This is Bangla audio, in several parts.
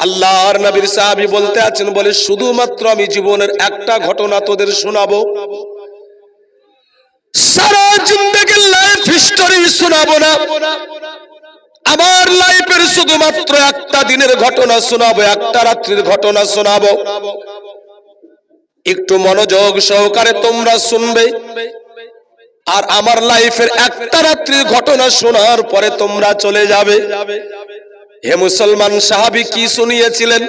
আল্লাহর নবীর সাহাবী বলতে আছেন, বলে শুধুমাত্র আমি জীবনের একটা ঘটনা তোদের শোনাবো, সারা জিন্দেগীর লাইফ হিস্টোরি শোনাবো না, আমার লাইফের শুধুমাত্র একটা দিনের ঘটনা শোনাবো, একটা রাত্রির ঘটনা শোনাবো। একটু মনোযোগ সহকারে তোমরা শুনবে, আর আমার লাইফের একটা রাত্রির ঘটনা শোনার পরে তোমরা চলে যাবে। হে মুসলমান, সাহাবী কি শুনিয়েছিলেন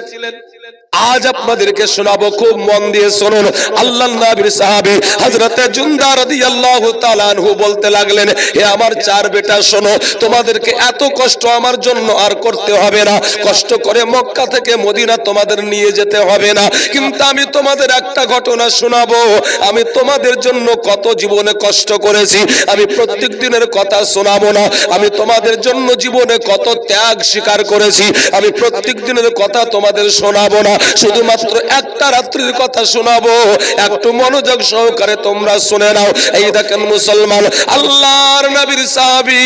আজ আপনাদেরকে শোনাবো, খুব মন দিয়ে শুনুন। আল্লাহর নবীর সাহাবী হযরতে জুনদা রাদিয়াল্লাহু তাআলা আনহু বলতে লাগলেন, হে আমার চার বেটা শোনো, তোমাদেরকে এত কষ্ট আমার জন্য আর করতে হবে না, কষ্ট করে মক্কা থেকে মদিনা তোমাদের নিয়ে যেতে হবে না, কিন্তু আমি তোমাদের একটা ঘটনা শোনাবো। আমি তোমাদের জন্য কত জীবনে কষ্ট করেছি, আমি প্রত্যেক দিনের কথা শোনাবো না, আমি তোমাদের জন্য জীবনে কত ত্যাগ স্বীকার করেছি, আমি প্রত্যেক দিনের কথা তোমাদের শোনাবো না, শুধুমাত্র একটা রাত্রির কথা শোনাবো। একটু মনোযোগ সহকারে তোমরা শুনে নাও। এই দেখেন মুসলমান, আল্লাহর নবীর সাহাবী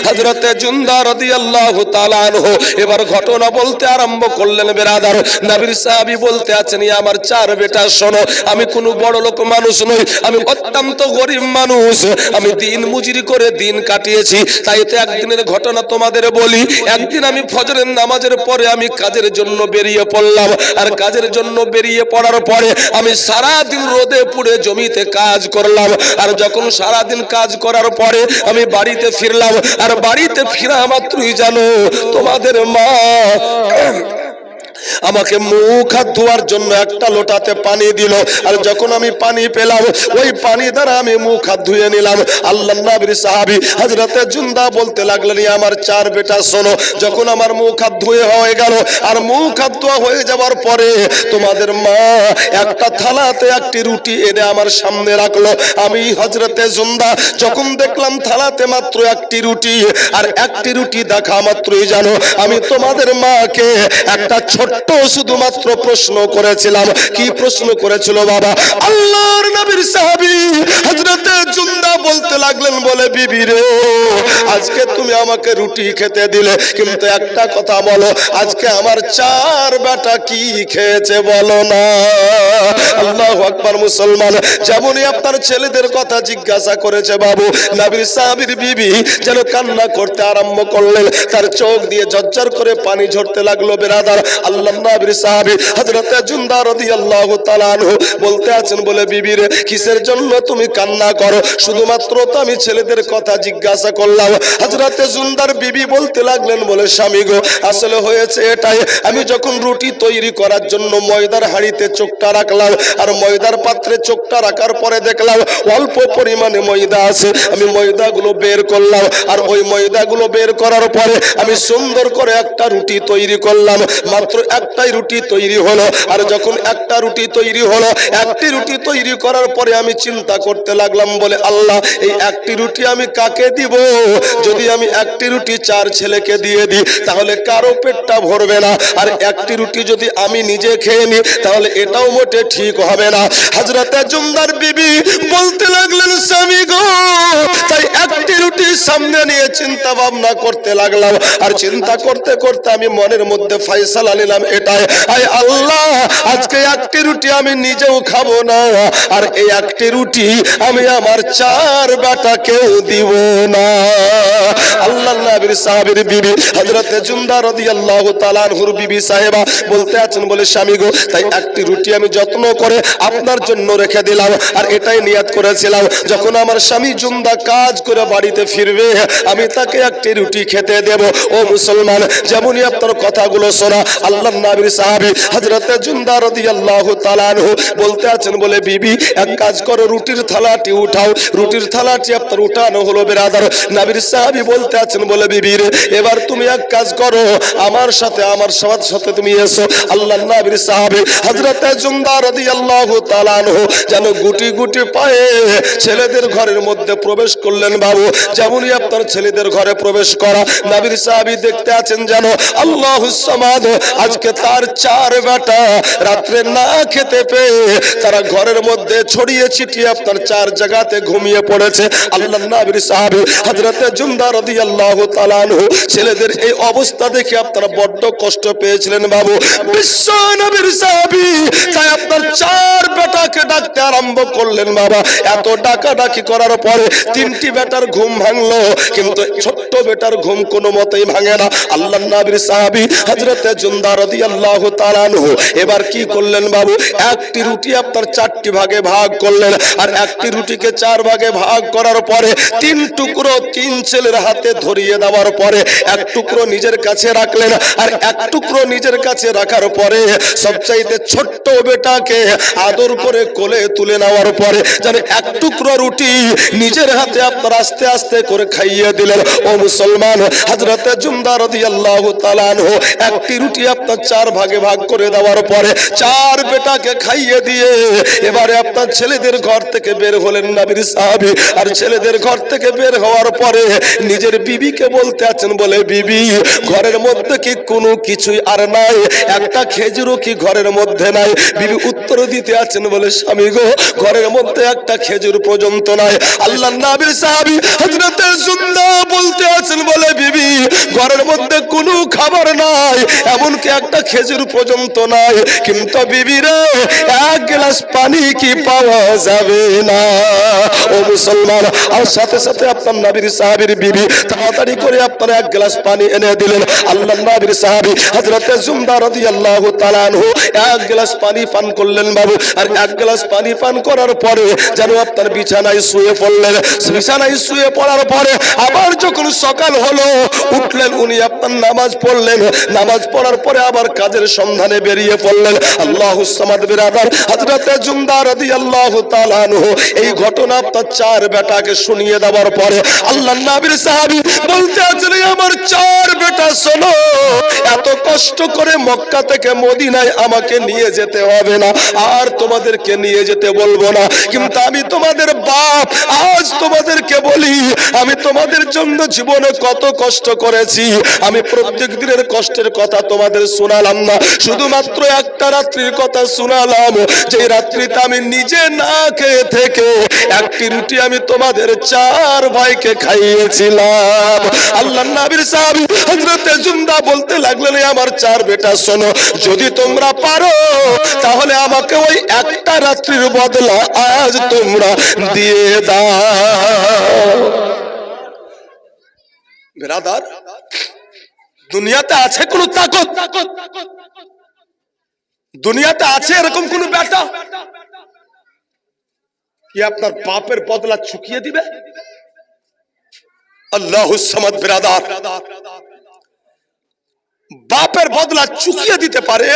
হযরতে জুনদা রাদিয়াল্লাহু তাআলা আনহু এবার ঘটনা বলতে আরম্ভ করলেন। বেরাদার, নবীর সাহাবী বলতে আছেন, আমার চার বেটা শোনো, আমি কোনো বড় লোক মানুষ নই, আমি অত্যন্ত গরিব মানুষ, আমি দিন মজুরি করে দিন কাটিয়েছি, তাই তো একদিনের ঘটনা তোমাদের বলি। একদিন আমি ফজরের নামাজের পরে আমি কাজের জন্য বেরিয়ে পড়লাম, আর কাজের জন্য বেরিয়ে পড়ার পরে আমি সারা দিন রোদে পুড়ে জমিতে কাজ করলাম, আর যখন সারা দিন কাজ করার পরে আমি বাড়িতে ফিরলাম, আর বাড়িতে ফিরা মাত্রই জানো তোমাদের মা আমাকে মুখ হাত ধোয়ার জন্য একটা লোটাতে পানি দিল, আর যখন আমি পানি পেলাম ওই পানি দ্বারা আমি মুখ হাত ধুয়ে নিলাম। আল্লাহর নবীর সাহাবী হযরতে জুনদা বলতে লাগলেন, আমার চার বেটা শোনো, যখন আমার মুখ হাত ধুয়ে হয়ে গেল আর মুখ হাত ধোয়া হয়ে যাওয়ার পরে তোমাদের মা একটা থালাতে একটি রুটি এনে আমার সামনে রাখলো। আমি হযরতে জুনদা যখন দেখলাম থালাতে মাত্র একটি রুটি, আর একটি রুটি দেখা মাত্রই জানো আমি তোমাদের মাকে একটা ছোট্ট শুধুমাত্র প্রশ্ন করেছিলাম। কি প্রশ্ন করেছিল বাবা? আল্লাহর নবীর সাহাবী হযরতে জুনদা বলতে লাগলেন, বলে বিবি রে, আজকে তুমি আমাকে রুটি খেতে দিলে, কিন্তু একটা কথা বলো, আজকে আমার চার বেটা কি খেয়েছে বলো না। আল্লাহু আকবার। মুসলমান, যেমনই আপনার ছেলেদের কথা জিজ্ঞাসা করেছে বাবু, নবীর সাহাবীর বিবি যেন কান্না করতে আরম্ভ করলেন, তার চোখ দিয়ে ঝরঝর করে পানি ঝরতে লাগলো। বেরাদার, আল্লাহর নবীর সাহাবী হযরতে জুনদা রাদিয়াল্লাহু তাআলা আনহু বলতে আছেন, বলে বিবি রে, কিসের জন্য তুমি কান্না করো? শুধুমাত্র তো আমি ছেলেদের কথা জিজ্ঞাসা করলাম। হযরতে জুনদার বিবি বলতে লাগলেন, বলে স্বামী গো, আসলে হয়েছে এটাই, আমি যখন রুটি তৈরি করার জন্য ময়দার হাঁড়িতে চোখটা রাখলাম, আর ময়দার পাত্রে চোখটা রাখার পরে দেখলাম অল্প পরিমাণে ময়দা আছে, আমি ময়দাগুলো বের করলাম, আর ওই ময়দাগুলো বের করার পরে আমি সুন্দর করে একটা রুটি তৈরি করলাম। মাত্র একটাই রুটি তৈরি হলো, আর যখন একটা রুটি তৈরি হলো, একটি রুটি তৈরি করার পরে আমি চিন্তা করতে লাগলাম, বলে আল্লাহ, এই একটি রুটি আমি কাকে দিব? যদি আমি একটি রুটি চার ছেলেকে দিয়ে দিই তাহলে কারো পেটটা ভরবে না, আর একটি রুটি যদি আমি নিজে খেয়ে নিই তাহলে এটাও মোটে ঠিক হবে না। হযরতে জুনদার বিবি বলতে লাগলেন, স্বামী গো, তাই একটি রুটি সামনে নিয়ে চিন্তা ভাবনা করতে লাগলাম, আর চিন্তা করতে করতে আমি মনের মধ্যে ফয়সালা নিলাম এটাই, আয় আল্লাহ, আজকে একটি রুটি আমি নিজেও খাবো না, আর এই একটি রুটি আমি আমার চার বেটাকেও দিব না। আল্লাহর নবীর সাহাবীর বিবি হযরতে জুনদা রাদিয়াল্লাহু তাআলা আনহুর বিবি সাহেবা বলতে আছেন, বলে স্বামী গো, তাই একটি রুটি আমি যত্ন করে আপনার জন্য রেখে দিলাম, আর এটাই নিয়ত করেছিলাম যখন আমার স্বামী জুনদা কাজ করে বাড়িতে ফিরবে আমি তাকে একটি রুটি খেতে দেব। ও মুসলমান, যেমনই আপনার কথাগুলো শোনা, আল্লাহর নবীর সাহাবী হযরতে জুনদা রাদিয়াল্লাহু তাআলা আনহু বলতে আছেন, বলে বিবি, এক কাজ করো, রুটির থালাটি উঠাও। রুটির থালাটি আপনার উঠানো হলো। বেরাদার, নবীর সাহাবী বলতে আছেন, বলে বিবি রে, এবার তুমি এক কাজ করো, আমার সাথে তুমি এসো। আল্লাহর নবীর সাহাবী হযরতে জুনদা রাদিয়াল্লাহু তাআলা আনহু যেন গুটি গুটি পায়ে ছেলেদের ঘরের মধ্যে প্রবেশ করলেন। বাবু, যেমনই আপনার ছেলেদের ঘরে প্রবেশ করা, নবীর সাহাবী দেখতে আছেন যেন আল্লাহুস সামাদ, আজকে যে তার চার বেটা রাত্রে না খেতে পেয়ে তারা ঘরের মধ্যে ছড়িয়ে ছিটিয়ে আপনার চার জায়গাতে ঘুমিয়ে পড়েছে। আল্লাহর নবীর সাহাবী হযরতে জুমদা রাদিয়াল্লাহু তাআলা আনহু ছেলেদের এই অবস্থা দেখে আপনারা বড্ড কষ্ট পেয়েছিলেন বাবু। বিশ্ব নবীর সাহাবী তাই আপনার চার বেটাকে ডাকতে আরম্ভ করলেন বাবা। এত ডাকাডাকি করার পরে তিনটি বেটার ঘুম ভাঙলো, কিন্তু ছোট্ট বেটার ঘুম কোনো মতেই ভাঙে না। আল্লাহর নবীর সাহাবী হযরতে জুমদা রাদিয়াল্লাহু তাআলা আনহু এবার কি করলেন বাবু, একটি রুটি আপনার চারটি ভাগে ভাগ করলেন, আর একটি রুটিকে চার ভাগে ভাগ করার পরে তিন টুকরো তিন ছেলের হাতে ধরিয়ে দেওয়ার পরে এক টুকরো নিজের কাছে রাখলেন, আর এক টুকরো নিজের কাছে রাখার পরে সবচাইতে ছোট্ট বেটাকে আদর করে কোলে তুলে নেওয়ার পরে যেন এক টুকরো রুটি নিজের হাতে আপনার আস্তে আস্তে করে খাইয়ে দিলেন। ও মুসলমান, হযরতে জুমদা রাদিয়াল্লাহু তাআলা আনহু একটি রুটি আপনার চার ভাগে ভাগ করে দেওয়ার পরে চার বেটাকে খাইয়ে দিয়ে এবারে আপনার ছেলেদের ঘর থেকে বের হলেন নবীর সাহাবী। আর ছেলেদের ঘর থেকে বের হওয়ার পরে নিজের বিবিকে বলতে আছেন, বলে বিবি ঘরের মধ্যে কি কোনো কিছুই আর নাই, একটা খেজুরও কি ঘরের মধ্যে নাই? বিবি উত্তর দিতে আছেন, বলে স্বামী গো ঘরের মধ্যে একটা খেজুর পর্যন্ত নাই। আল্লাহর নবীর সাহাবী হযরতে জুমদা বলতে আছেন, বলে বিবি ঘরের মধ্যে কোনো খাবার নাই, এমনকি একটা খেজুর পর্যন্ত নাই, কিন্তু বিবি রে এক গ্লাস পানি কি পাওয়া যাবে না? ও মুসলমান, আর সাথে সাথে আপনার নবীর সাহাবীর বিবি তাড়াতাড়ি করে আপনার এক গ্লাস পানি এনে দিলেন। আল্লাহর নবীর সাহাবী হযরতে জুমদা রাদিয়াল্লাহু তাআলা আনহু এক গ্লাস পানি পান করলেন বাবু। আর এক গ্লাস পানি পান করার পরে যেন আপনার বিছানায় শুয়ে পড়লেন। বিছানায় শুয়ে পড়ার পরে আবার যখন সকাল হলো উঠলেন উনি আপনার নামাজ পড়লেন। নামাজ পড়ার পরে আবার কাজের সন্ধানে বেরিয়ে পড়লেন। আল্লাহুস সামাদ বিরাদার হযরতে জুমদা রাদিয়াল্লাহু তাআলা আনহু এই ঘটনা আপনার চার বেটাকে শুনিয়ে দেওয়ার পরে আল্লাহর নবীর সাহাবী বলতে আছেন, আমার চার বেটা শোনো, এত কষ্ট করে মক্কা থেকে মদিনায় আমাকে নিয়ে যেতে হবে না, আর তোমাদেরকে নিয়ে যেতে বলবো না, কিন্তু আমি তোমাদের বাপ আজ তোমাদেরকে বলি আমি তোমাদের জন্য জীবনে কত কষ্ট করেছি। আমি প্রত্যেক দিনের কষ্টের কথা তোমাদের শোনালাম না, শুধুমাত্র একটা রাত্রির কথা শোনালাম, যে রাত্রিতে আমি নিজে না খেয়ে থেকে একটি রুটি আমি তোমাদের চার ভাইকে খাইয়েছিলাম। আল্লাহর নবীর সাহাবী হযরতে জুমদা বলতে লাগলেন, আমার চার বেটা শোনো, যদি তোমরা পারো তাহলে আমাকে ওই একটা রাত্রির বদলা আজ তোমরা দিয়ে দাও। বিরাদার, দুনিয়াতে আছে কোন তাকত, দুনিয়াতে আছে এরকম কোন বেটা কি আপনার বাপের বদলা চুকিয়ে দিবে? আল্লাহুস সামাদ বিরাদার, বাপের বদলা চুকিয়ে দিতে পারে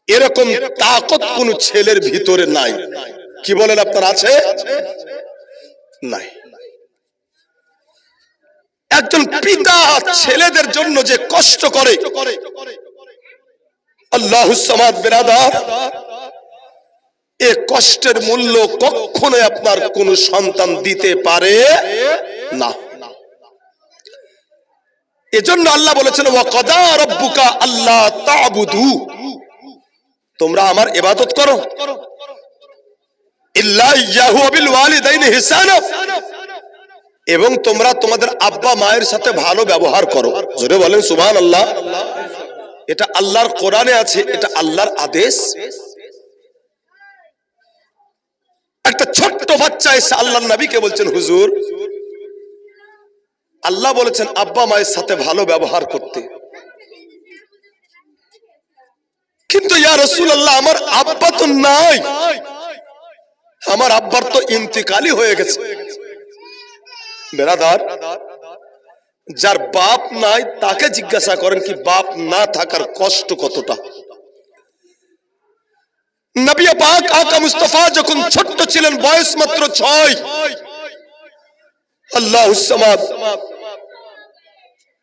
এরকম তাকত কোন ছেলের ভিতরে নাই। কি বলেন আপনার আছে? নাই। একজন পিতা ছেলেদের জন্য যে কষ্ট করে, আল্লাহুস সামাদ বিরাদার, এ কষ্টের মূল্য কখনোই আপনার কোন সন্তান দিতে পারে না। এজন্য আল্লাহ বলেছেন, ওয়া কাদা রাব্বুকা আল্লা তা'বুদু, তোমরা আমার ইবাদত করো, ইল্লা ইয়াহু ওয়া বিল ওয়ালিদাইনি ইহসানা, এবং তোমরা তোমাদের আব্বা মায়ের সাথে ভালো ব্যবহার করো। জোরে বলেন সুবহানাল্লাহ। এটা আল্লাহর কোরআনে আছে, এটা আল্লাহর আদেশ। একটা ছোট্ট বাচ্চা এসে আল্লাহর নবীকে বলছেন, হুজুর আল্লাহ বলেছেন আব্বা মায়ের সাথে ভালো ব্যবহার করতে, কিন্তু ইয়া রাসূলুল্লাহ আমার আব্বা তো নাই, আমার আব্বার তো ইন্তেকালই হয়ে গেছে। বেরাদার, যার বাপ নাই তাকে জিজ্ঞাসা করেন কি বাপ না থাকার কষ্ট কতটা। নবী পাক আকা মুস্তাফা যখন ছোট্ট ছিলেন, বয়স মাত্র 6, আল্লাহুস সামাদ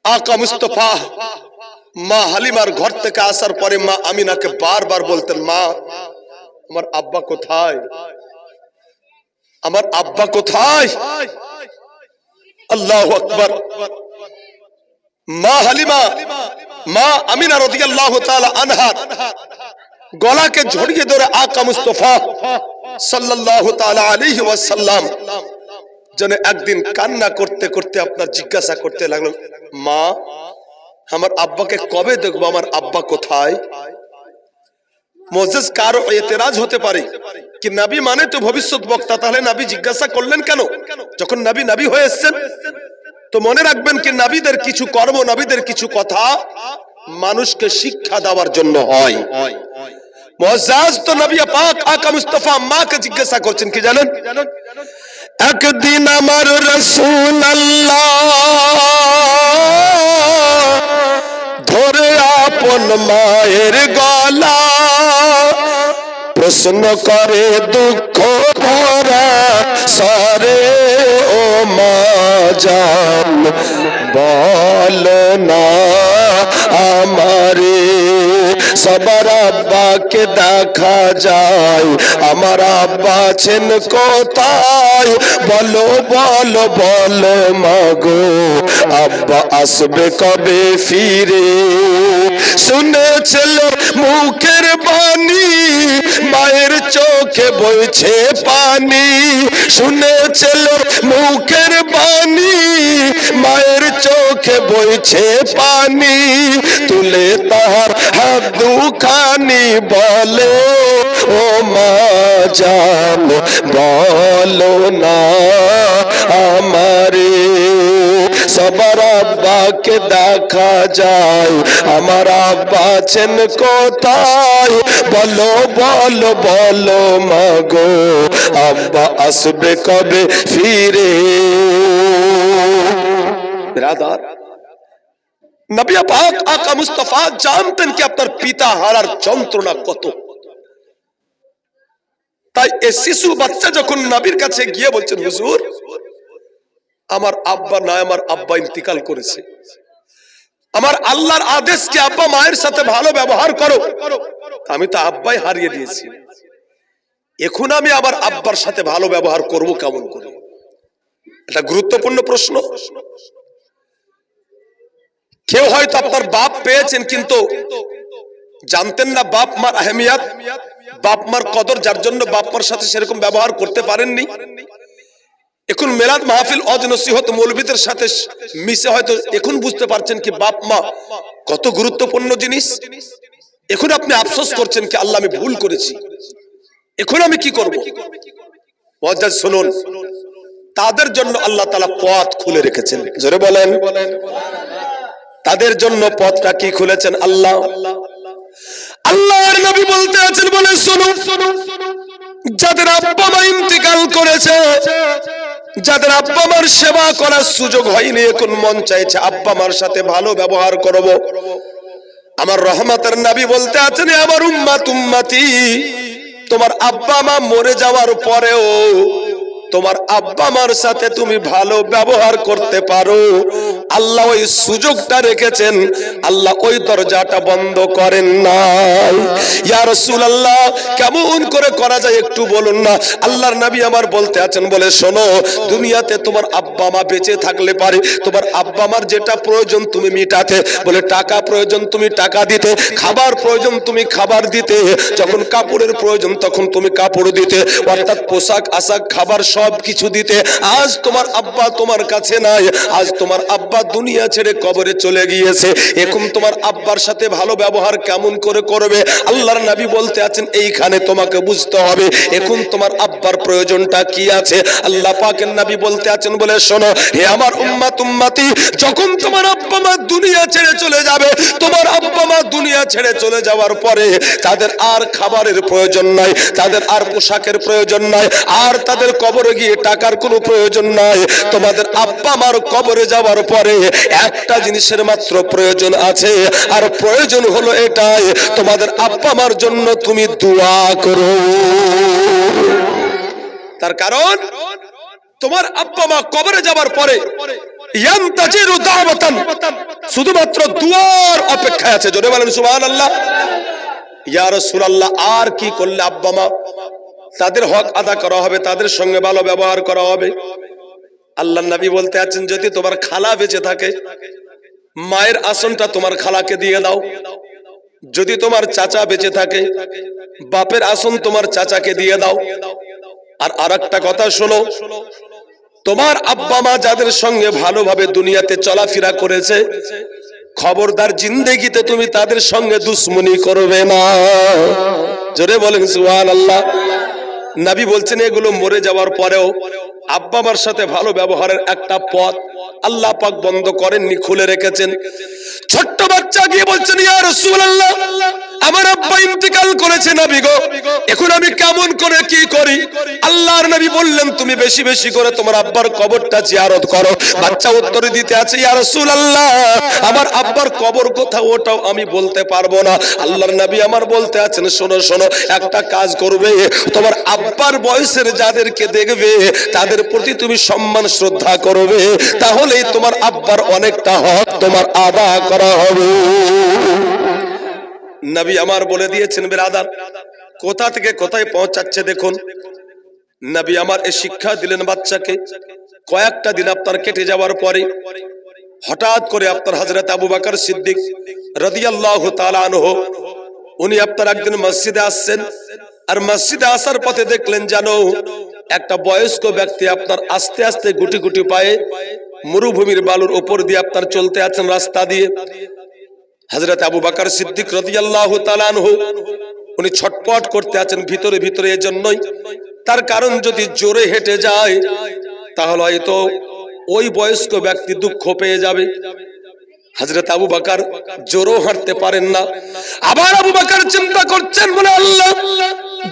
আকা মুস্তাফা মা হালিমার ঘর থেকে আসার পরে মা আমিনাকে বারবার বলতেন, মা আমার আব্বা কোথায়, আমার আব্বা কোথায়? আল্লাহু আকবার। মা হালিমা, মা আমিনা রাদিয়াল্লাহু তাআলা আনহা গলাকে জড়িয়ে ধরে আকা মুস্তাফা সাল্লাল্লাহু তাআলা আলাইহি ওয়াসাল্লাম যেন একদিন কান্না করতে করতে আপনার জিজ্ঞাসা করতে লাগলো, মা আমার আব্বাকে কবে দেখবো, আমার আব্বা কোথায়? মুআজ্জিজ কারো এতেরাজ হতে পারে কি নবী মানে তো ভবিষ্যৎ বক্তা, তাহলে নবী জিজ্ঞাসা করলেন কেন যখন নবী নবী হয়ে এসেছেন? তো মনে রাখবেন কি নবীদের কিছু কর্ম, নবীদের কিছু কথা মানুষকে শিক্ষা দেওয়ার জন্য হয়। মুআজ্জিজ তো নবী পাক আকা মুস্তাফা মাকে জিজ্ঞাসা করছেন কি জানেন? একদিন আমার রাসূলুল্লাহ ধরে আপন মায়ের গলা প্রশ্ন করে দুঃখ ভরা সারে, ও মা জান বলো না আমারে সবার আব্বাকে দেখা যায়, আমার আব্বা আছেন কোথায়? বলো বলো বলো মাগো আব্বা আসবে কবে ফিরে? শুনেছিল মুখের বাণী মায়ের চোখে বইছে পানি, শুনেছিল মুখের বাণী মায়ের চোখে বইছে পানি, তুলে তার হাত দুখানি বলে, ও মা জান বলো না আমারে সবার আব্বাকে দেখা যায়, আমার আব্বা আছেন কোথায়? বলো বলো বলো মাগো আব্বা আসবে কবে ফিরে? বিরাদার, নবী পাক আকা মুস্তাফা জানতেন কি আপনার পিতা হারার যন্ত্রণা কত। তাই এই শিশু বাচ্চা যখন নবীর কাছে গিয়ে বলছেন, হুজুর আমার আব্বা নয়, আমার আব্বা ইন্তিকাল করেছে, আমার আল্লাহর আদেশ কি আব্বা মায়ের সাথে ভালো ব্যবহার করো, আমি তো আব্বাই হারিয়ে দিয়েছি, এখন আমি আবার আব্বার সাথে ভালো ব্যবহার করব কেমন করে? এটা গুরুত্বপূর্ণ প্রশ্ন। কেউ হয়তো আপনার বাপ পেয়েছেন কিন্তু জানতেন না বাপ মার আহমিয়াত, বাপ মার কদর, যার জন্য বাপ মার সাথে সেরকম ব্যবহার করতে পারেননি। এখন মিলাদ মাহফিল ওয়াজ নসিহত মৌলবীদের সাথে মিশে হয়তো এখন বুঝতে পারছেন কি বাপ মা কত গুরুত্বপূর্ণ জিনিস। এখন আপনি আফসোস করছেন কি আল্লাহ আমি ভুল করেছি, এখন আমি কি করব? মুআজ্জিজ শুনুন, তাদের জন্য আল্লাহ তাআলা পথ খুলে রেখেছেন। জোরে বলেন, তাদের জন্য পথটা কি খুলেছেন? আল্লাহ আল্লাহর নবী বলতে আছেন, বলে শুনুন, যাদের আব্বা মা ইন্তিকাল করেছে, যাদের আব্বা মার সেবা করার সুযোগ হয়নি, এখন মন চাইছে আব্বা মার সাথে ভালো ব্যবহার করব। আমার রহমতের নবী বলতে আছেন, আমার উম্মাত উম্মতি, তোমার আব্বা মা মরে যাওয়ার পরেও তোমার আব্বা মার সাথে তুমি ভালো ব্যবহার করতে পারো, আল্লাহ ওই সুযোগটা রেখেছেন, আল্লাহ ওই দরজাটা বন্ধ করেন না। ইয়া রাসূলুল্লাহ, কেমন করে করা যায় একটু বলুন না? আল্লাহর নবী আমার বলতে আছেন, বলে শোনো, দুনিয়াতে তোমার আব্বা মা বেঁচে থাকলে পারে তোমার আব্বা মার যেটা প্রয়োজন তুমি মিটাতে, বলে টাকা প্রয়োজন তুমি টাকা দিতে, খাবার প্রয়োজন তুমি খাবার দিতে, যখন কাপড়ের প্রয়োজন তখন তুমি কাপড় দিতে, অর্থাৎ পোশাক আশাক খাবার সব কিছু দিতে। আজ তোমার আব্বা তোমার কাছে নাই, আজ তোমার আব্বা দুনিয়া ছেড়ে কবরে চলে গিয়েছে, এখন তোমার আব্বার সাথে ভালো ব্যবহার কেমন করে করবে? আল্লাহর নবী বলতে আছেন, এইখানে তোমাকে বুঝতে হবে এখন তোমার আব্বার প্রয়োজনটা কি আছে। আল্লাহ পাকের নবী বলতে আছেন, বলে শোনো, হে আমার উম্মাত উম্মতি, যখন তোমার আব্বা মা দুনিয়া ছেড়ে চলে যাবে, তোমার আব্বা মা দুনিয়া ছেড়ে চলে যাওয়ার পরে তাদের আর খাবারের প্রয়োজন নাই, তাদের আর পোশাকের প্রয়োজন নাই, আর তাদের কবরে গিয়ে টাকার কোনো প্রয়োজন নাই। তোমাদের আব্বা মার কবরে যাওয়ার পরে একটা জিনিসের মাত্র প্রয়োজন আছে, আর প্রয়োজন হলো এটাই, তোমাদের আব্বা মার জন্য তুমি দোয়া করো। তার কারণ তোমার আব্বা মা কবরে যাওয়ার পরে ইয়ান্তাজিরু দাওয়াতান, শুধুমাত্র দুয়ার অপেক্ষায় আছে। জোরে বলেন সুবহানাল্লাহ। ইয়া রাসূলুল্লাহ, আর কি করলে আব্বা মা তাদের হক আদা করা হবে, তাদের সঙ্গে ভালো ব্যবহার করা হবে? আল্লাহর নবী বলতে আছেন, যদি তোমার খালা বেঁচে থাকে, মায়ের আসনটা তোমার খালাকে দিয়ে দাও। যদি তোমার চাচা বেঁচে থাকে, বাপের আসন তোমার চাচাকে দিয়ে দাও। আর আরেকটা কথা শোনো, তোমার আব্বা মা যাদের সঙ্গে ভালোভাবে দুনিয়াতে চলাফেরা করেছে, খবরদার জিন্দেগিতে তুমি তাদের সঙ্গে দুশ্মনী করবে না। জোরে বলেন সুবহানাল্লাহ। নবী বলছেন এগুলো মরে যাওয়ার পরেও আব্বা মার সাথে ভালো ব্যবহারের একটা পথ আল্লাহ পাক বন্ধ করেননি, খুলে রেখেছেন। ছোট্ট বাচ্চা গিয়ে বলছেন, ইয়া রাসূলুল্লাহ, আমার আব্বা ইন্তেকাল করেছে নবী গো, এখন আমি কেমন করে কি করি? আল্লাহর নবী বললেন, তুমি বেশি বেশি করে তোমার আব্বার কবরটা জিয়ারত করো। বাচ্চা উত্তরে দিতে আছে, ইয়া রাসূলুল্লাহ, আমার আব্বার কবর কোথাও ওটাও আমি বলতে পারবো না। আল্লাহর নবী আমার বলতে আছেন, শোনো শোনো, একটা কাজ করবে, তোমার আব্বার বয়সের যাদেরকে দেখবে তাদের প্রতি তুমি সম্মান শ্রদ্ধা করবে, তাহলেই তোমার আব্বার অনেকটা হক তোমার আদা করা হবে। নবী আমার বলে দিয়েছেন বিরাদার, কোথা থেকে কোথায় পৌঁছাচ্ছে দেখুন। নবী আমার এই শিক্ষা দিলেন বাচ্চাকে। কয়েকটা দিন আপনার কেটে যাওয়ার পরে হঠাৎ করে আপনার হযরত আবু বকর সিদ্দিক রাদিয়াল্লাহু তাআলা আনহু উনি আপনার একদিন মসজিদে আসছেন, আর মসজিদে আসার পথে দেখলেন যেন একটা বয়স্ক ব্যক্তি আপনার আস্তে আস্তে গুটি গুটি পায়ে মরুভূমির বালুর উপর দিয়ে আপনার চলতে আছেন রাস্তা দিয়ে। হযরত আবু বকর সিদ্দিক রাদিয়াল্লাহু তাআলা আনহু উনি ছটপট করতে আছেন ভিতরে ভিতরে, এজন্যই তার কারণ যদি জোরে হেঁটে যায় তাহলে হয়তো ওই বয়স্ক ব্যক্তি দুঃখ পেয়ে যাবে। হযরত আবু বকর জোরে হাঁটতে পারেন না। আবার আবু বকর চিন্তা করছেন, বলে আল্লাহ,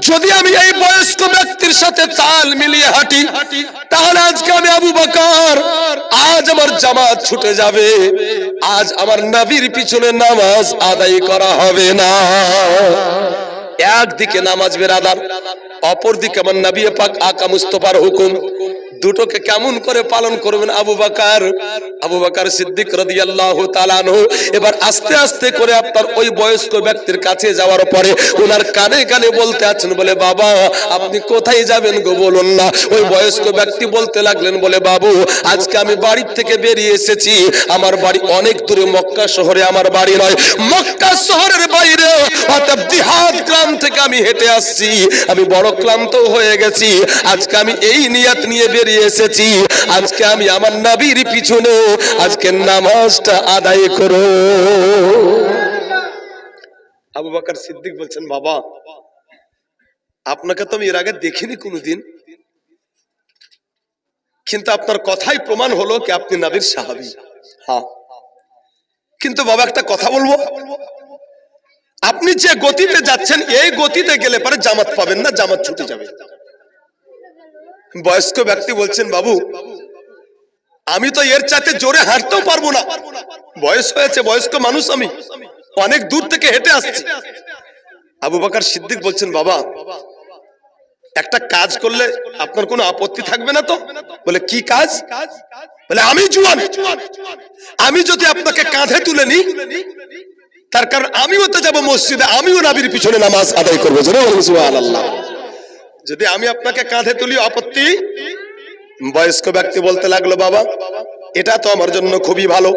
যদি আমি এই বয়স্ক ব্যক্তির সাথে তাল মিলিয়ে হাঁটি তাহলে আজকে আমি আবু বকর, আজ আমার জামাত ছুটে যাবে, আজ আমার নবীর পিছনে নামাজ আদায় করা হবে না। একদিকে নামাজ বেরাদার, অপরদিকে আমার নবী পাক আকা মুস্তাফার হুকুম, দুটোকে কেমন করে পালন করবেন আবু বকর? আবু বকর সিদ্দিক রাদিয়াল্লাহু তাআলা আনহু এবার আস্তে আস্তে করে আপনার ওই বয়স্ক ব্যক্তির কাছে যাওয়ার পরে ওনার কানে কানে বলতে আছেন, বলে বাবা আপনি কোথায় যাবেন গো বলুন না। ওই বয়স্ক ব্যক্তি বলতে লাগলেন, বলে বাবু আজকে আমি বাড়ির থেকে বেরিয়ে এসেছি, আমার বাড়ি অনেক দূরে, মক্কা শহরে আমার বাড়ি নয়, মক্কা শহরের বাইরে অর্থাৎ জিহাদ গ্রাম থেকে আমি হেঁটে আসছি, আমি বড় ক্লান্ত হয়ে গেছি, আজকে আমি এই নিয়ত নিয়ে বেরিয়ে এসেছি, আজকে আমি আমার নবীর পিছনে আজকে নামাজটা আদায় করো। আবু বকর সিদ্দিক বলছেন, বাবা আপনাকে তো আমি এর আগে দেখিনি কোনোদিন, কিন্তু আপনার কথাই প্রমাণ হলো কি আপনি নবীর সাহাবী। হ্যাঁ, কিন্তু বাবা একটা কথা বলবো, আপনি যে গতিতে যাচ্ছেন এই গতিতে গেলে পরে জামাত পাবেন না, জামাত ছুটে যাবে। বয়স্ক ব্যক্তি বলছেন, বাবু আমি তো এর চাইতে জোরে হাঁটতেও পারবো না, বয়স হয়েছে, বয়স্ক মানুষ, আমি অনেক দূর থেকে হেঁটে আসছি। আবু বকর সিদ্দিক বলছেন, বাবা একটা কাজ করলে আপনার কোনো আপত্তি থাকবে না তো? বলে কি কাজ? বলে আমি জুয়ান, আমি যদি আপনাকে কাঁধে তুলে নিই, তার কারণ আমিও তো যাবো মসজিদে, আমিও নবীর পিছনে নামাজ আদায় করবো। সুবহানাল্লাহ। যদি আমি আপনাকে কাঁধে তুলি আপত্তি? বয়স্ক ব্যক্তি বলতে লাগলো, বাবা এটা তো আমার জন্য খুবই ভালো,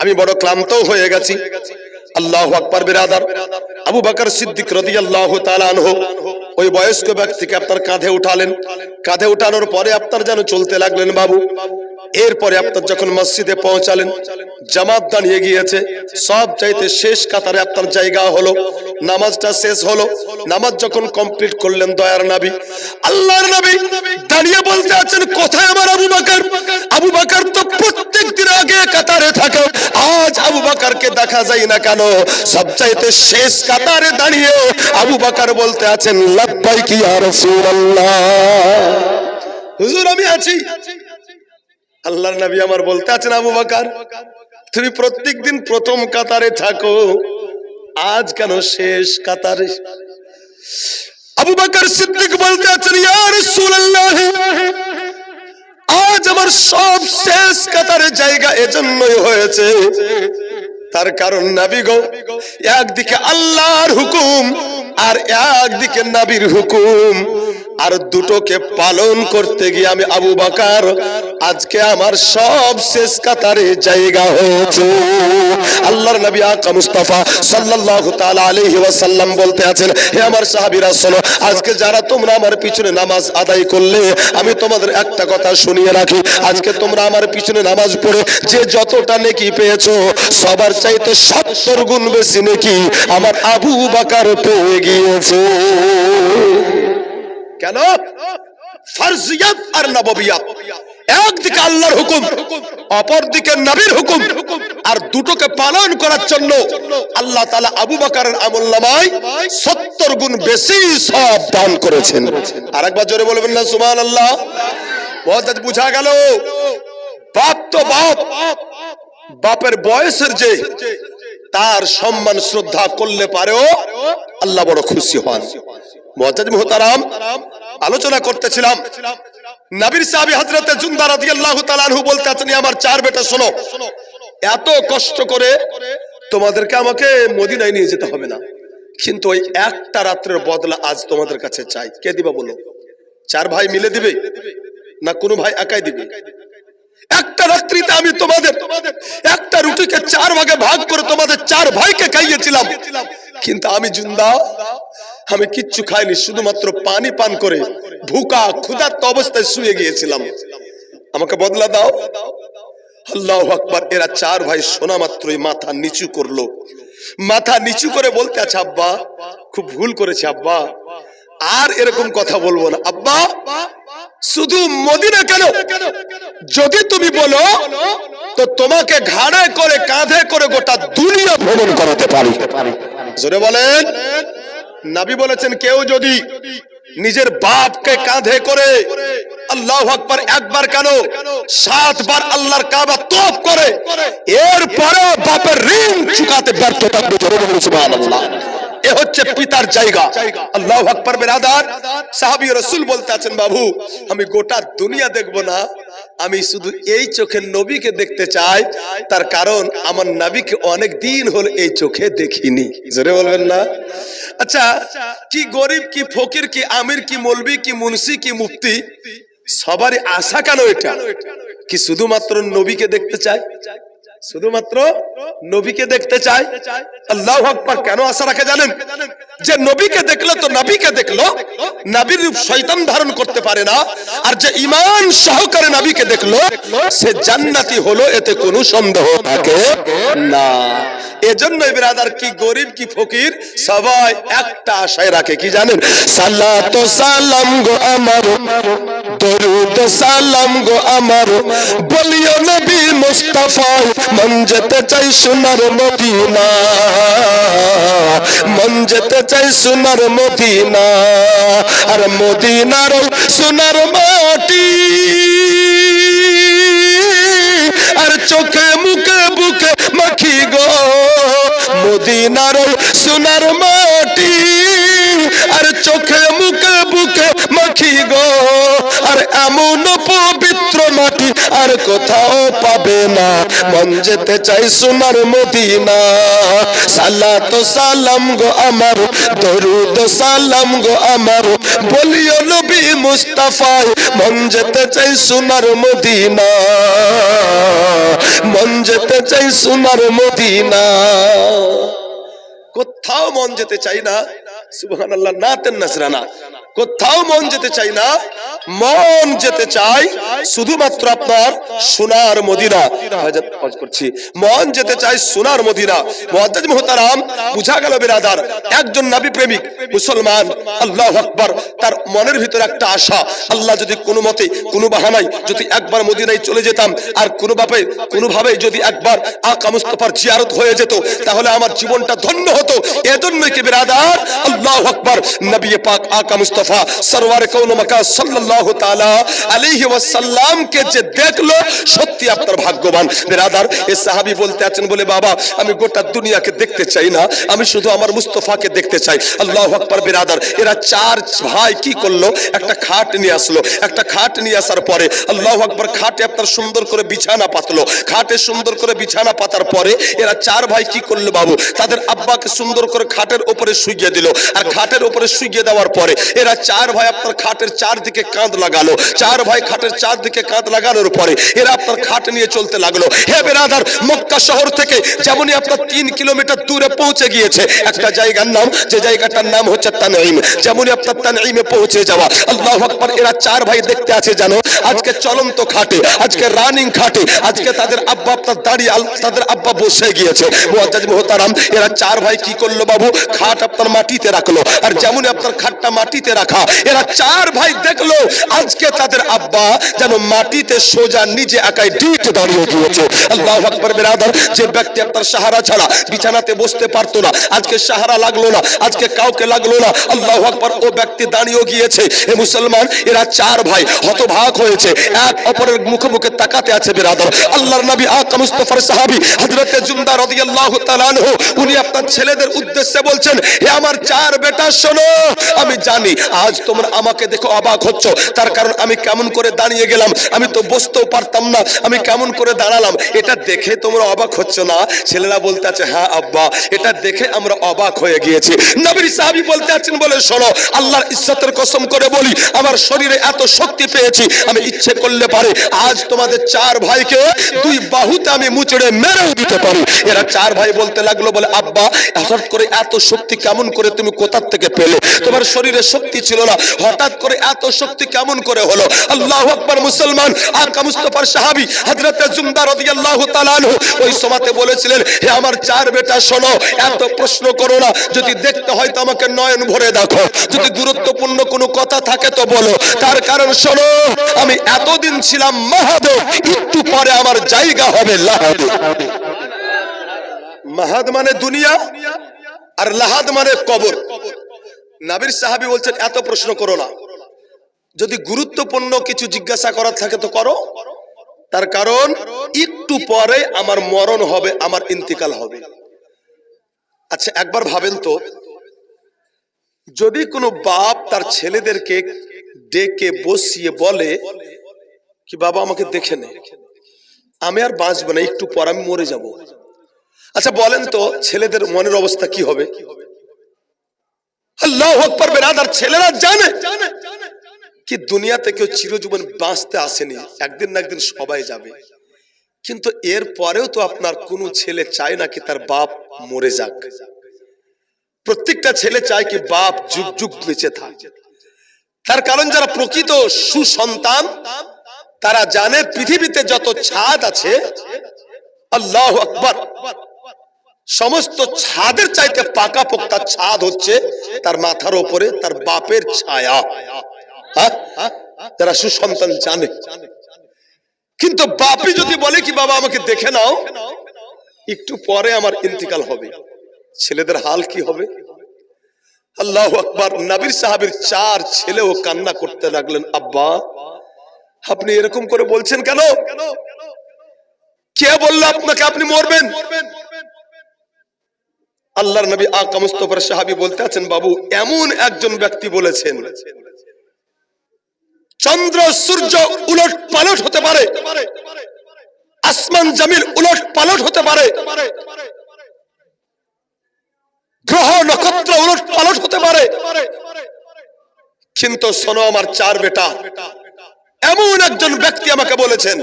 আমি বড় ক্লান্ত হয়ে গেছি। আল্লাহু আকবার বিরাদার। আবু বকর সিদ্দিক রাদিয়াল্লাহু তাআলা আনহু ওই বয়স্ক ব্যক্তিকে আপনার কাঁধে উঠালেন, কাঁধে উঠানোর পরে আপনার যেন চলতে লাগলেন বাবু। এরপরে আপনার যখন মসজিদে পৌঁছালেন, জামাত দাঁড়িয়ে গিয়েছে, সব চাইতে শেষ কাতারে আপনার জায়গা হলো, নামাজটা শেষ হলো। নামাজ যখন কমপ্লিট করলেন দয়ার নবী, আল্লাহর নবী দাঁড়িয়ে বলতে আছেন, কোথায় আমার আবু বকর? আবু বকর তো প্রত্যেক দিন আগে কাতারে থাকে, আজ আবু বকরকে দেখা যায় না কেন? সব চাইতে শেষ কাতারে দাঁড়িয়ে আবু বকর বলতে আছেন, লাব্বাইক ইয়া রাসূলুল্লাহ, হুজুর আমি আছি। আল্লাহর নবী আমার বলতে আছেন, আবু বকর তুমি প্রত্যেকদিন প্রথম কাতারে থাকো, আজ কেন শেষ কাতারে? আবু বকর সিদ্দিক বলতে আছেন, ইয়া রাসূলুল্লাহ আজ আমার সব শেষ কাতারে জায়গা এজন্যই হয়েছে, তার কারণ নবী গো, একদিকে আল্লাহর হুকুম আর একদিকে নবীর হুকুম, আর দুটোকে পালন করতে গিয়ে আমি আবু বকর আজকে আমার সব শেষ কাতারে জায়গা হয়েছে। আল্লাহর নবী আকা মুস্তাফা সাল্লাল্লাহু তাআলা আলাইহি ওয়াসাল্লাম বলতে আছেন, হে আমার সাহাবীরা শোনো, আজকে যারা তোমরা আমার পিছনে নামাজ আদায় করলে, আমি তোমাদের একটা কথা শুনিয়ে রাখি, আজকে তোমরা আমার পিছনে নামাজ পড়ে যে যতটা নেকি পেয়েছো, সবার চাইতে 70 গুণ বেশি নেকি আমার আবু বকর পেয়ে গিয়েছে। কেন? ফরজিয়াত আর নববিয়াত, একদিকে আল্লাহর হুকুম, অপরদিকে নবীর হুকুম, আর দুটোকে পালন করার জন্য আল্লাহ তাআলা আবু বকরের আমলনামায় 70 গুণ বেশি সওয়াব দান করেছেন। আরেকবার জোরে বলবেন না সুবহানাল্লাহ? বহুত বুঝা গেল। বাপ তো বাপ, বাপের বয়সের যে তার সম্মান শ্রদ্ধা করলে পারেও আল্লাহ বড় খুশি হন। মুআজ্জাজ মুহতারাম, আলোচনা করতেছিলাম, নবীর সাহাবী হযরত জুনদা রাদিয়াল্লাহু তাআলা আনহু বলতে আছেন, আমার চার বেটা শোনো, এত কষ্ট করে তোমাদেরকে আমাকে মদিনায় নিয়ে যেতে হবে না, কিন্তু ওই একটা রাত্রের বদলা আজ তোমাদের কাছে চাই। কে দিবা বলো? চার ভাই মিলে দিবে না কোনো ভাই একাই দিবে? একটা রাত্রিতে আমি তোমাদের একটা রুটিকে 4 ভাগে ভাগ করে তোমাদের 4 ভাইকে খাইয়েছিলাম, কিন্তু আমি জুনদা আমি কিচ্ছু খাইনি, শুধুমাত্র পানি পান করে ভুকা ক্ষুধার্ত অবস্থায় শুয়ে গিয়েছিলাম, আমাকে বদলা দাও। আল্লাহু আকবার। এরা 4 ভাই শোনা মাত্রই মাথা নিচু করলো, মাথা নিচু করে বলতে আছে, আব্বা খুব ভুল করেছে আব্বা, আর এরকম কথা বলবো না আব্বা। শুধু মদিনা কেন, যদি তুমি বলো তো তোমাকে ঘাড়ে করে কাঁধে করে গোটা দুনিয়া ভ্রমণ করাতে পারি। জোরে বলেন। নবী বলেছেন, কেউ যদি নিজের বাপকে কাঁধে করে আল্লাহু আকবার একবার কেন 7 বার আল্লাহর কাবা তওয়াফ করে, এরপরে বাপের ঋণ চুকাতে ব্যর্থ থাকবে। জোরে বলুন সুবহানাল্লাহ। এ হচ্ছে পিতার জায়গা। আল্লাহু আকবার। বেরাদার, সাহাবী রাসূল বলতে আছেন, বাবু আমি গোটা দুনিয়া দেখব না, আমি শুধু এই চোখে নবীকে দেখতে চাই, তার কারণ আমার নবীকে অনেক দিন হলো এই চোখে দেখিনি। জোরে বলবেন না? আচ্ছা, কি গরিব কি ফকির কি আমির কি মৌলবি কি মুন্সি কি মুফতি, সবারই আশা কেন এটা? কি শুধুমাত্র নবীকে দেখতে চায়? শুধুমাত্র নবীকে দেখতে চায়। আল্লাহু আকবার। কেন আশা রাখে জানেন? যে নবীকে দেখলো তো নবীকে দেখলো, নবীর রূপ শয়তান ধারণ করতে পারে না, আর যে ঈমান সহকারে নবীকে দেখলো সে জান্নাতি হলো, এতে কোনো সন্দেহ থাকে না। এজন্যই বিরাদার, কি গরিব কি ফকির সবাই একটা আশায় রাখে, কি জানেন? সালাত ও সালাম গো আমার, দরুদ সালাম গো আমার, বলিও নবী মুস্তাফা, মন যেতে চাই সোনার মদিনা, মন যেতে চাই সোনার মদিনা, আর মদিনার সোনার মাটি, আর চোখে মুখে বুকে মাখি গো, মদিনার সোনার মাটি, আর চোখে মুখে বুকে মাখি গো, আর এমন পবিত্র মাটি আর কোথাও পাবে না, মন যেতে চাই সোনার মদিনা। সালাত সালাম গো আমার, দরুদ সালাম গো আমার, বলিও নবী মুস্তাফা, মন যেতে চাই সোনার মদিনা, মন যেতে চাই সোনার মদিনা। কোথাও মন যেতে চাই না, সুবহানাল্লাহ, নাতেন নাসরানা, কোথাও মন যেতে চাই না, মন যেতে চাই শুধুমাত্র আপনার সোনার মদিনা। করছি, মন যেতে চাই সোনার মদিনা। মুআজ্জাজ মুহতারাম, বুঝা গেল বিরাদার, একজন নবী প্রেমিক মুসলমান, আল্লাহু আকবার, তার মনের ভিতরে একটা আশা, আল্লাহ যদি কোনো মতে কোনো বাহানায় যদি একবার মদিনায় চলে যেতাম, আর কোনোভাবে যদি একবার আকা মুস্তাফার জিয়ারত হয়ে যেত, তাহলে আমার জীবনটা ধন্য হতো। এজন্যই কি বিরাদার, আল্লাহু আকবার, নবী পাক আকা মুস্তাফা সরওয়ারে কাউন মাকা সাল্লাল্লাহু তাআলা আলাইহি ওয়াসাল্লাম কে যে দেখলো, সত্যি আপনার ভাগ্যবান। বিরাদার, এই সাহাবী বলতে আছেন, বলে বাবা আমি গোটা দুনিয়াকে দেখতে চাই না, আমি শুধু আমার মুস্তাফাকে দেখতে চাই। আল্লাহু আকবার। বিরাদার, এরা 4 ভাই কি করলো, একটা খাট নিয়ে আসলো। একটা খাট নিয়ে আসার পরে আল্লাহু আকবার, খাটে আপনার সুন্দর করে বিছানা পাতলো। খাটে সুন্দর করে বিছানা পাতার পরে এরা 4 ভাই কি করলো বাবু, তাদের আব্বাকে সুন্দর করে খাটের উপরে শুইয়ে দিল। আর খাটের উপরে শুইয়ে দেওয়ার পরে এরা এরা চার ভাই আপনার খাটের চারদিকে কাঁধ লাগালো। চার ভাই খাটের চারদিকে কাঁধ লাগানোর পরে এরা আপনার খাট নিয়ে চলতে লাগলো। হে বেরাদার, মক্কা শহর থেকে যেমনই আপনার 3 কিলোমিটার দূরে পৌঁছে গিয়েছে একটা জায়গার নাম, যে জায়গাটার নাম হচ্ছে তানঈম। যেমনই আপনার তানঈমে পৌঁছে যাওয়া, আল্লাহু আকবার, এরা চার ভাই দেখতে আছে জানো আজকে চলন্ত খাটে, আজকে রানিং খাটে, আজকে তাদের আব্বা আপনার দাঁড়িয়ে, তাদের আব্বা বসে গিয়েছে। মুআজ্জাজ মুহতারাম, এরা চার ভাই কি করলো বাবু, খাট আপনার মাটিতে রাখলো। আর যেমনই আপনার খাটটা মাটিতে রাখা, এরা চার ভাই দেখলো আজকে তাদের আব্বা যেন মাটিতে সোজা নিজে একাই ডিট দাঁড়িয়ে গিয়েছে। আল্লাহু আকবার বেরাদার, যে ব্যক্তি আপনার সাহারা ছাড়া বিছানাতে বসতে পারতো না, আজকে সাহারা লাগলো না, আজকে কাউকে লাগলো না, আল্লাহু আকবার, ও ব্যক্তি দাঁড়িয়ে গিয়েছে। হে মুসলমান, এরা চার ভাই হতভাগ হয়েছে, এক অপরের মুখে মুখে তাকাতে আছে বেরাদার। আল্লাহর নবী আকা মুস্তাফার সাহাবী হযরতে জুনদা রাদিয়াল্লাহু তাআলা আনহু, উনি আপনার ছেলেদের উদ্দেশ্যে বলছেন, হে আমার চার বেটা শোনো, আমি জানি আজ তোমরা আমাকে দেখো অবাক হচ্ছ, তার কারণ আমি কেমন করে দাঁড়িয়ে গেলাম, আমি তো বসতেও পারতাম না, আমি কেমন করে দাঁড়ালাম, এটা দেখে তোমরা অবাক হচ্ছ না? ছেলেরা বলতে আছে, হ্যাঁ আব্বা, এটা দেখে আমরা অবাক হয়ে গিয়েছি। নবীর সাহাবী বলতে আছেন, বলে শোনো, আল্লাহর ইজ্জতের কসম করে বলি, আমার শরীরে এত শক্তি পেয়েছি, আমি ইচ্ছে করলে পারি আজ তোমাদের চার ভাইকে দুই বাহুতে আমি মুচড়ে মেরেও দিতে পারি। এরা চার ভাই বলতে লাগলো, বলে আব্বা, হঠাৎ করে এত শক্তি কেমন করে তুমি কোথা থেকে পেলে? তোমার শরীরে শক্তি ছিল না, হঠাৎ করে এত শক্তি কেমন করে হলো? আল্লাহু আকবার। মুসলমান, আকা মুস্তাফার সাহাবী হযরতে জুনদা রাদিয়াল্লাহু তাআলা আনহু ওই সময়তে বলেছিলেন, হে আমার চার বেটা শোনো, এত প্রশ্ন করো না, যদি দেখতে হয় তো আমাকে নয়ন ভরে দেখো, যদি গুরুত্বপূর্ণ কোনো কথা থাকে তো বলো, তার কারণ শোনো, আমি এতদিন ছিলাম মাহাদে, একটু পরে আমার জায়গা হবে লাহাদে। মাহাদ মানে দুনিয়া আর লাহাদ মানে কবর। নবীর সাহাবী বলছেন, এত প্রশ্ন করো না, যদি গুরুত্বপূর্ণ কিছু জিজ্ঞাসা করার থাকে তো করো, তার কারণ একটু পরে আমার মরণ হবে, আমার ইন্তিকাল হবে। আচ্ছা একবার ভাবেন তো, যদি কোনো বাপ তার ছেলেদেরকে ডেকে বসিয়ে বলে কি, বাবা আমাকে দেখে নে, আমি আর বাঁচবো না, একটু পর আমি মরে যাব। আচ্ছা বলেন তো ছেলেদের মনের অবস্থা কি হবে? আল্লাহু আকবার বেরাদার, ছেলেরা জানে কি দুনিয়াতে কেউ চিরজীবন বাঁচতে আসেনি, একদিন না একদিন সবাই যাবে। কিন্তু এর পরেও তো আপনার কোনো ছেলে চায় না কি তার বাপ মরে যাক। প্রত্যেকটা ছেলে চায় কি বাপ যুগ যুগ বেঁচে থাক। তার কারণ যারা প্রকৃত সুসন্তান তারা জানে পৃথিবীতে যত ছাদ আছে, আল্লাহু আকবার, সমস্ত ছাদের চাইতে পাকা পোক্তা ছাদ হচ্ছে তার মাথার উপরে তার বাপের ছায়া। যারা সুসন্তান জানে। কিন্তু বাপই যদি বলে কি বাবা আমাকে দেখে নাও, একটু পরে আমার ইন্তিকাল হবে, ছেলেদের হাল কি হবে? আল্লাহু আকবার। নবীর সাহাবীর চার ছেলেও কান্না করতে লাগলেন, আব্বা আপনি এরকম করে বলছেন কেন? কে বলল আপনাকে আপনি মরবেন? আল্লাহর নবী আকা মুস্তাফার সাহাবী বলতে আছেন, বাবু এমন একজন ব্যক্তি বলেছেন, চন্দ্র সূর্য উলট পালট হতে পারে, আসমান জমিন উলট পালট হতে পারে, গ্রহ নক্ষত্র উলট পালট হতে পারে, কিন্তু শোনো আমার চার বেটা, এমন একজন ব্যক্তি আমাকে বলেছেন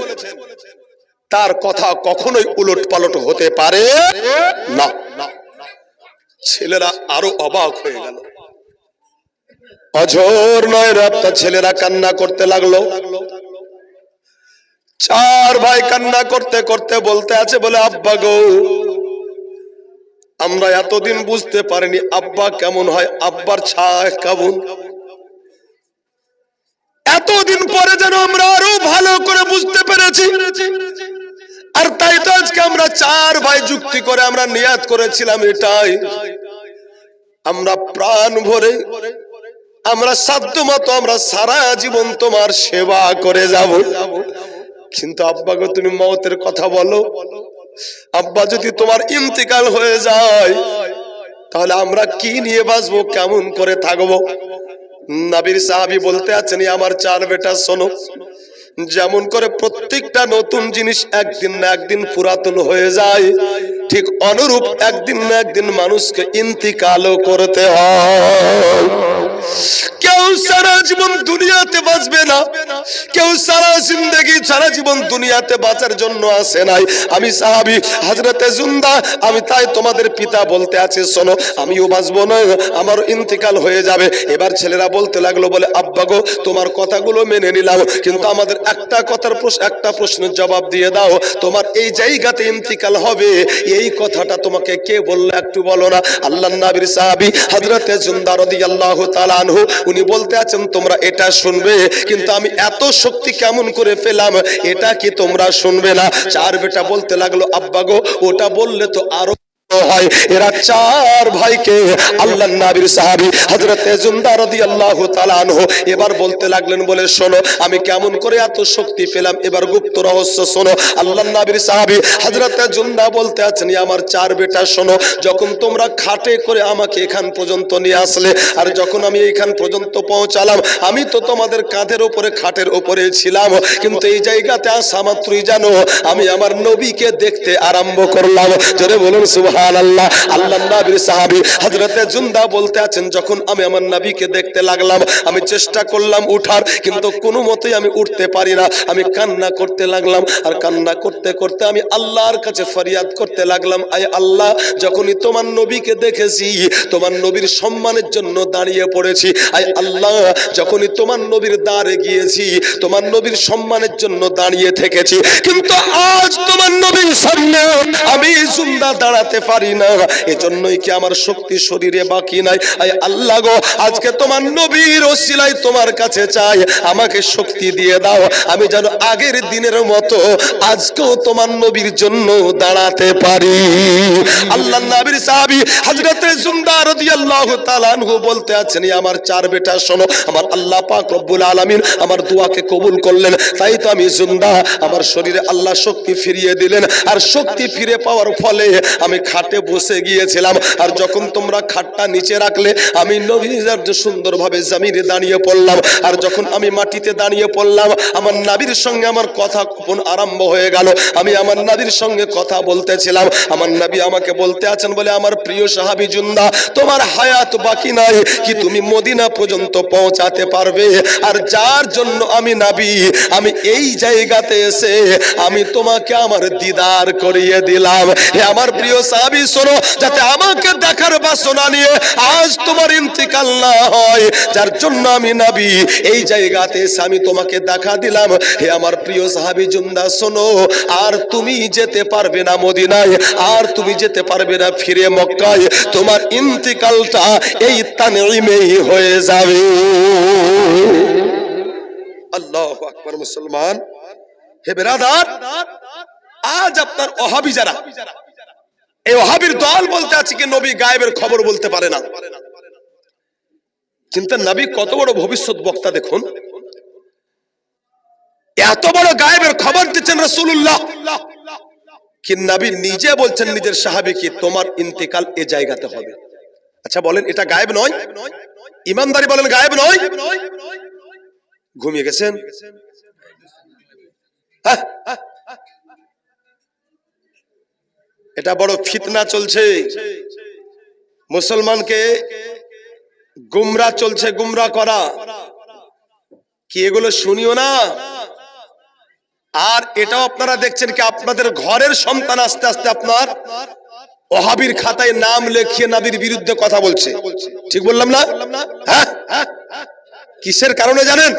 তার কথা কখনোই উলট পালট হতে পারে না। ছেলেরা আরো অবাক হয়ে গেল। অঝোর নয় রাতটা ছেলেরা কান্না করতে লাগলো। চার ভাই কান্না করতে করতে বলতে আছে, বলে আব্বা গো, আমরা এতদিন বুঝতে পারিনি আব্বা কেমন হয়, আব্বার ছায়া কেমন। এতদিন পরে যেন আমরা আরো ভালো করে বুঝতে পেরেছি। আর তাই তো আজকে আমরা চার ভাই যুক্তি করে আমরা নিয়াত করেছিলাম এটাই, আমরা প্রাণ ভরে, আমরা সাধ্য মতো আমরা সারা জীবন তোমার সেবা করে যাব। কিন্তু আব্বা গো তুমি মওতের কথা বলো, আব্বা যদি তোমার ইন্তিকাল হয়ে যায় তাহলে আমরা কি নিয়ে বাঁচবো, কেমন করে থাকবো? নবীর সাহাবী বলতে আছেন, আমার চার বেটা শোনো, যেমন করে প্রত্যেকটা নতুন জিনিস একদিন না একদিন পুরাতন হয়ে যায়, ঠিক অনুরূপ একদিন না একদিন মানুষকে ইন্তিকালও করতে হয়। কেউ সারা জীবন দুনিয়াতে বাঁচবে না, কেউ সারা জিন্দেগি সারা জীবন দুনিয়াতে বাঁচার জন্য আসে নাই। আমি সাহাবী হযরতে জুনদা, আমি তাই তোমাদের পিতা বলতে আছে, শোনো আমিও বাঁচবো না, আমার ইন্তেকাল হয়ে যাবে। এবার ছেলেরা বলতে লাগলো, বলে আব্বা গো তোমার কথাগুলো মেনে নিলাম, কিন্তু আমাদের একটা প্রশ্নের জবাব দিয়ে দাও, তোমার এই জায়গাতে ইন্তেকাল হবে এই কথাটা তোমাকে কে বললো একটু বলো না। আল্লাহর নবীর সাহাবী হযরতে জুনদা রাদিয়াল্লাহু তাআলা আনহু উনি বলতে আছেন, তোমরা এটা শুনবে, কিন্তু আমি এত শক্তি কেমন করে পেলাম এটা কি তোমরা শুনবে না? চার বেটা বলতে লাগলো, আব্বা গো ওটা বললে তো আরো হয়। এরা চার ভাইকে আল্লাহর নবীর সাহাবী হযরতে জুনদা রাদিয়াল্লাহু তাআলা আনহু এবার বলতে লাগলেন, বলে শোনো আমি কেমন করে এত শক্তি পেলাম, এবার গুপ্ত রহস্য শোনো। আল্লাহর নবীর সাহাবী হযরতে জুনদা বলতে আছেন, আমার চার বেটা শোনো, যখন তোমরা খাটে করে আমাকে এখান পর্যন্ত নিয়ে আসলে, আর যখন আমি এইখান পর্যন্ত পৌঁছালাম, আমি তো তোমাদের কাঁধের উপরে খাটের উপরে ছিলাম, কিন্তু এই জায়গাতে আসা মাত্রই জানো আমি আমার নবীকে দেখতে আরম্ভ করলাম। জোরে বলুন সুবহানাল্লাহ। আল্লাহর নবীর সাহাবী হযরতে জুনদা বলতে আছেন, যখন আমি আমার নবীকে দেখতে লাগলাম, আমি চেষ্টা করলাম উঠার, কিন্তু কোনো মতেই আমি উঠতে পারি না। আমি কান্না করতে লাগলাম, আর কান্না করতে করতে আমি আল্লাহর কাছে ফরিয়াদ করতে লাগলাম, আয় আল্লাহ, যখনই তোমার নবীকে দেখেছি তোমার নবীর সম্মানের জন্য দাঁড়িয়ে পড়েছি। আয় আল্লাহ, যখনই তোমার নবীর দ্বারে গিয়েছি তোমার নবীর সম্মানের জন্য দাঁড়িয়ে থেকেছি, কিন্তু আজ তোমার নবীর সামনে আমি জুনদা দাঁড়াতে পারি না, এজন্যই কি আমার শক্তি শরীরে বাকি নাই? আয় আল্লাহ গো, আজকে তোমার নবীর ওসিলায় তোমার কাছে চাই, আমাকে শক্তি দিয়ে দাও, আমি যেন আগের দিনের মতো আজকেও তোমার নবীর জন্য দাঁড়াতে পারি। আল্লাহর নবীর সাহাবী হযরতে জুনদা রাদিয়াল্লাহু তাআলা আনহু বলতে আছেন, আমার চার বেটা শোনো, আমার আল্লাহ পাক রব্বুল আলামিন আমার দোয়াকে কবুল করলেন, তাই তো আমি জুনদা আমার শরীরে আল্লাহ শক্তি ফিরিয়ে দিলেন, আর শক্তি ফিরে পাওয়ার ফলে আমি খাটে বসে গিয়েছিলাম, আর যখন তোমরা খাটটা নিচে রাখলে আমি নবীর সুন্দরভাবে জমিনে দাঁড়িয়ে পড়লাম, আর যখন আমি মাটিতে দাঁড়িয়ে পড়লাম আমার নবীর সঙ্গে আমার কথা গোপন আরম্ভ হয়ে গেল। আমি আমার নবীর সঙ্গে কথা বলতেছিলাম, আমার নবী আমাকে বলতে আছেন, বলে আমার প্রিয় সাহাবী জুনদা, তোমার হায়াত বাকি নাই কি তুমি মদিনা পর্যন্ত পৌঁছাতে পারবে? আর যার জন্য আমি নবী আমি এই জায়গাতে এসে আমি তোমাকে আমার দিদার করিয়ে দিলাম। হে আমার প্রিয় সাহাবী শোনো, যাতে আমাকে দেখার বাসনা নিয়ে আজ তোমার ইন্তেকাল না হয়, যার জন্য আমি নবী এই জায়গাতে এসে আমি তোমাকে দেখা দিলাম। হে আমার প্রিয় সাহাবী জুনদা শোনো, আর তুমি যেতে পারবে না মদিনায়, আর তুমি যেতে পারবে না ফিরে মক্কায়, তোমার ইন্তেকালটা এই তানঈমেই হয়ে যাবে। আল্লাহু আকবার। মুসলমান হে বেরাদার, আজ আপনার ওহাবি যারা, এই ওহাবির দল বলতে আছে কি নবী গায়েবের খবর বলতে পারে না, কিন্তু নবী কত বড় ভবিষ্যৎ বক্তা দেখুন, এত বড় গায়েবের খবর দিচ্ছেন রাসূলুল্লাহ, কি নবী নিজে বলছেন নিজের সাহাবীকে তোমার ইন্তেকাল এই জায়গাতে হবে। আচ্ছা বলেন এটা গায়েব নয়? ইমানদারি বলেন গায়েব নয়? ঘুমিয়ে গেছেন? এটা বড় ফিতনা চলছে, মুসলমানকে গুমরাহ চলছে, গুমরাহ করা, কি এগুলো শুনিও না। আর এটাও আপনারা দেখছেন কি আপনাদের ঘরের সন্তান আস্তে আস্তে আপনার ওহাবির খাতায় নাম লিখিয়ে নবীর বিরুদ্ধে কথা বলছে। ঠিক বললাম না? হ্যাঁ, কিসের কারণে জানেন?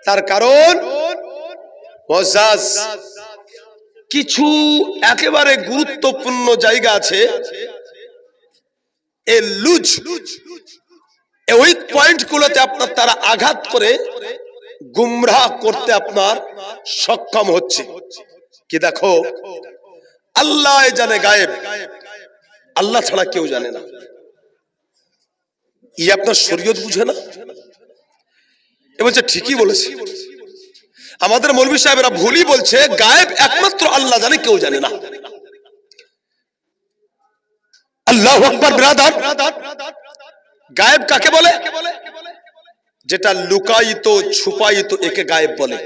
তার কারণ ওয়াজাজ কিছু একেবারে গুরুত্বপূর্ণ জায়গা আছে, এই লুজ এই উইক পয়েন্ট গুলোতে আপনার তারা আঘাত করে গুমরাহ করতে আপনার সক্ষম হচ্ছে। কি দেখো, আল্লাহ জানে গায়েব, আল্লাহ ছাড়া কেউ জানে না। ই আপনার শরীয়ত বুঝে না? এ বলছে ঠিকই বলেছে, আমাদের মৌলভী সাহেবরা ভুলই বলছে, গায়েব একমাত্র আল্লাহ জানে, কেউ জানে না। আল্লাহু আকবার। ব্রাদার, গায়েব কাকে বলে? যেটা লুকায়িত ছুপায়িত একে গায়েব বলে।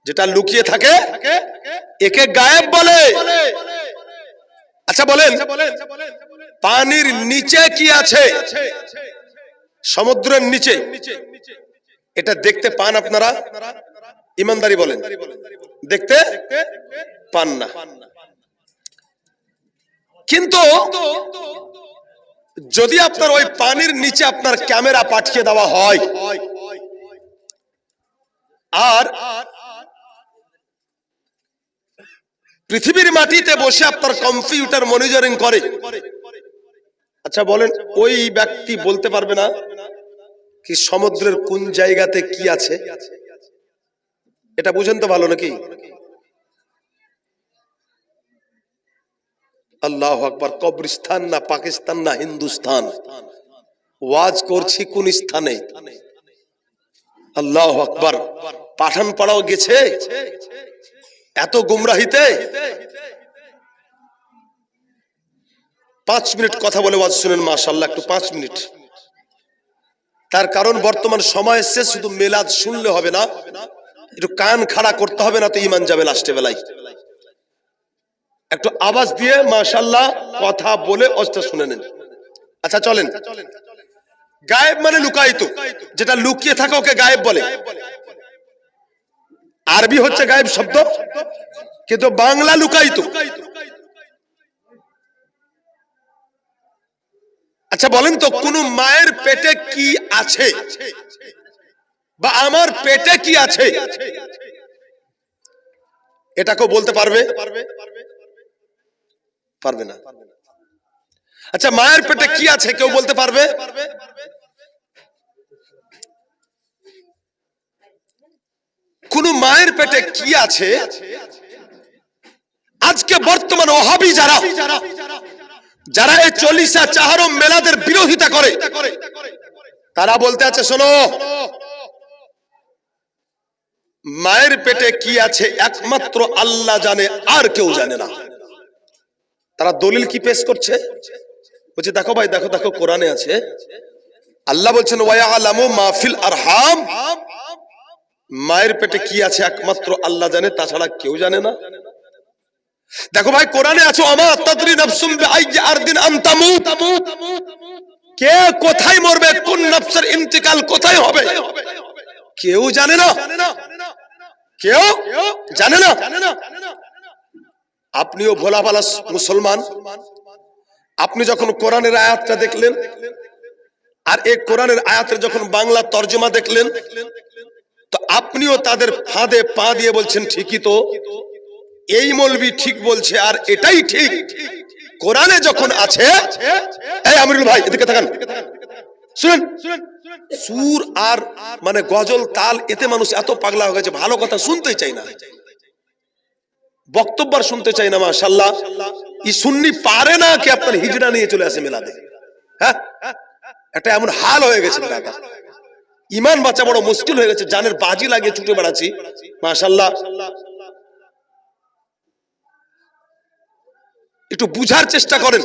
যেটা লুকিয়ে থাকে একে গায়েব বলে। আচ্ছা বলেন, পানির নিচে কি আছে সমুদ্রের নিচে, এটা দেখতে পান আপনারা? ইমানদারি বলেন, দেখতে পান না। কিন্তু যদি আপনার ওই পানির নিচে আপনার ক্যামেরা পাঠিয়ে দেওয়া হয় আর পৃথিবীর মাটিতে বসে আপনার কম্পিউটার মনিটরিং করে, আচ্ছা বলেন ওই ব্যক্তি বলতে পারবে না কি সমুদ্রের কোন জায়গাতে কি আছে? এটা বুঝেন তো ভালো নাকি? আল্লাহু আকবার। কবরস্থান না পাকিস্তান না হিন্দুস্তান, ওয়াজ করছি কোন স্থানে? আল্লাহু আকবার। পাঠান পাড়াও গেছে এত গুমরাহিতে। 5 মিনিট কথা বলে ওয়াজ শুনেন, মাশাআল্লাহ, একটু 5 মিনিট। তার কারণ বর্তমান সময় এসে শুধু মিলাদ শুনলে হবে না, একটু কান খাড়া করতে হবে, না তো ঈমান যাবে লাস্টে বেলায়। একটু আওয়াজ দিয়ে মাশাআল্লাহ কথা বলে ওয়াজটা শুনে নেন। আচ্ছা চলেন। গায়েব মানে লুকায়িত, যেটা লুকিয়ে থাকে ওকে গায়েব বলে। আরবি হচ্ছে গায়েব শব্দ, কিন্তু বাংলা লুকায়িত। আচ্ছা বলেন তো, কোন মায়ের পেটে কি আছে বা আমার পেটে কি আছে এটা কেউ বলতে পারবে? পারবে না। আচ্ছা মায়ের পেটে কি আছে কেউ বলতে পারবে? কোন মায়ের পেটে কি আছে? আজকে বর্তমান ওহাবি যারা এই চল্লিশা চাহারম মেলাদের বিরোধিতা করে, তারা বলতে আছে শোনো, মায়ের পেটে কি আছে একমাত্র আল্লাহ জানে, আর কেউ জানে না। তারা দলিল কি পেশ করছে? বলছে দেখো ভাই, দেখো দেখো কোরআনে আছে, আল্লাহ বলছেন ওয়ায়ালামু মা ফিল আরহাম, মায়ের পেটে কি আছে একমাত্র আল্লাহ জানে, তাছাড়া কেউ জানে না। দেখো ভাই কোরআনে আছে ওমা তাদরি নাফসুম বিআইয়ি আরদিন আন তামুত, কে কোথায় মরবে, কোন নফসের ইন্তিকাল কোথায় হবে কেউ জানে না, কেউ জানে না। আপনিও ভোলা ভালা মুসলমান, আপনি যখন কোরআনের আয়াতটা দেখলেন আর এই কোরআনের আয়াতের যখন বাংলা তর্জমা দেখলেন, তো আপনিও তাদের ফাঁদে পা দিয়ে বলছেন ঠিকই তো, এই মৌলবি ঠিক বলছে আর এটাই ঠিক। কোরআনে যখন আছে, এই আমিরুল ভাই এদিকে তাকান, শুনেন, সুর আর মানে গজল তাল, এতে মানুষ এত পাগলা হয়ে গেছে, ভালো কথা শুনতেই চাই না, বক্তব্য আর শুনতে চাই না। মাশাআল্লাহ, ই সুন্নি পারে না কি আপনার হিজড়া নিয়ে চলে আসে মেলাতে। হ্যাঁ, এটা এমন হাল হয়ে গেছে, ঈমান বাঁচা বড় মুশকিল হয়ে গেছে, জানের বাজি লাগিয়ে ছুটে বেড়াচ্ছি। মাশাআল্লাহ, একটু বুঝার চেষ্টা করেন।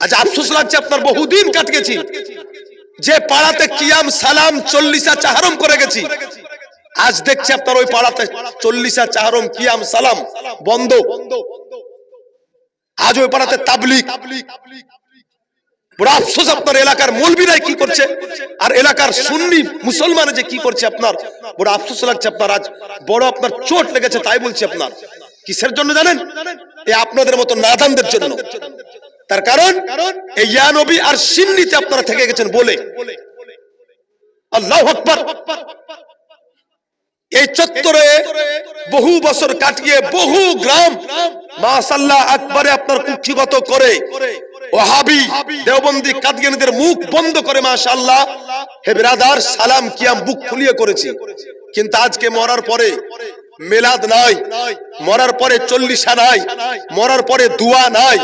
আজ আফসোস লাগছে, আপনার বহুদিন কাট গেছি, যে পাড়াতে কিয়াম সালাম চল্লিশা চাহারম করে গেছি, আজ দেখছি আপনার ওই পাড়াতে চল্লিশা চাহারম কিয়াম সালাম বন্ধ। আজ ওই পাড়াতে তাবলীগ। বড় আফসোস, আপনার এলাকার মৌলবীরাই কি করছে আর এলাকার সুন্নি মুসলমান যে কি করছে, আপনার বড় আফসোস লাগছে। আপনার আজ বড় আপনার চোট লেগেছে, তাই বলছি। আপনার কিসের জন্য জানেন? এই আপনাদের মতো নাদানদের জন্য। তার কারণ এই ইয়া নবী আর সিন্নিতে আপনারা থেকে গেছেন বলে। আল্লাহু আকবার। এই চত্বরে বহু বছর কাটিয়ে বহু গ্রাম মাশাআল্লাহ আকবারে আপনার কুক্ষিগত করে ওয়াহাবি দেওবন্দি কাদিয়ানীদের মুখ বন্ধ করে মাশাআল্লাহ হে ব্রাদার সালাম কিয়াম বুক ফুলিয়ে করেছি। কিন্তু আজকে মরার পরে মিলাদ নাই, মরার পরে চল্লিশা নাই, মরার পরে দুয়া নাই,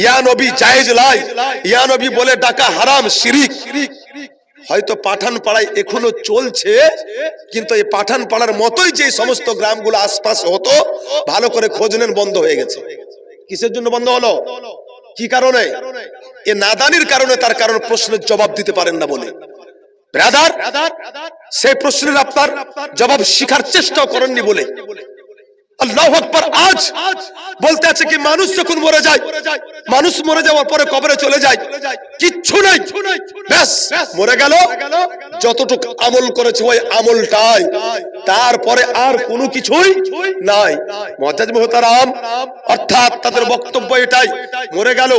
ইয়া নবী জায়েজ নাই, ইয়া নবী বলে ডাকা হারাম, শিরিক। হয়তো পাঠান পাড়ায় এখনো চলছে, কিন্তু এই পাঠান পাড়ার মতোই যে সমস্ত গ্রামগুলো আশপাশ হতো, ভালো করে খোঁজ নেন, বন্ধ হয়ে গেছে। কিসের জন্য বন্ধ হলো? কি কারণে? এ নাদানির কারণে। তার কারণ প্রশ্নের জবাব দিতে পারেন না বলে। ব্রাদার, সেই প্রশ্নের আপনার জবাব শিখার চেষ্টাও করেননি বলে। আল্লাহু আকবার। আজ বলতে আছে কি মানুষ যখন মরে যায়, মানুষ মরে যাওয়ার পরে কবরে চলে যায়, কিচ্ছু নাই, ব্যাস মরে গেল, যতটুকু আমল করেছে ওই আমলটাই, তারপরে আর কোনো কিছুই নাই। মুআজ্জাজ মুহতারাম, অর্থাৎ তাদের বক্তব্য এটাই, মরে গেল,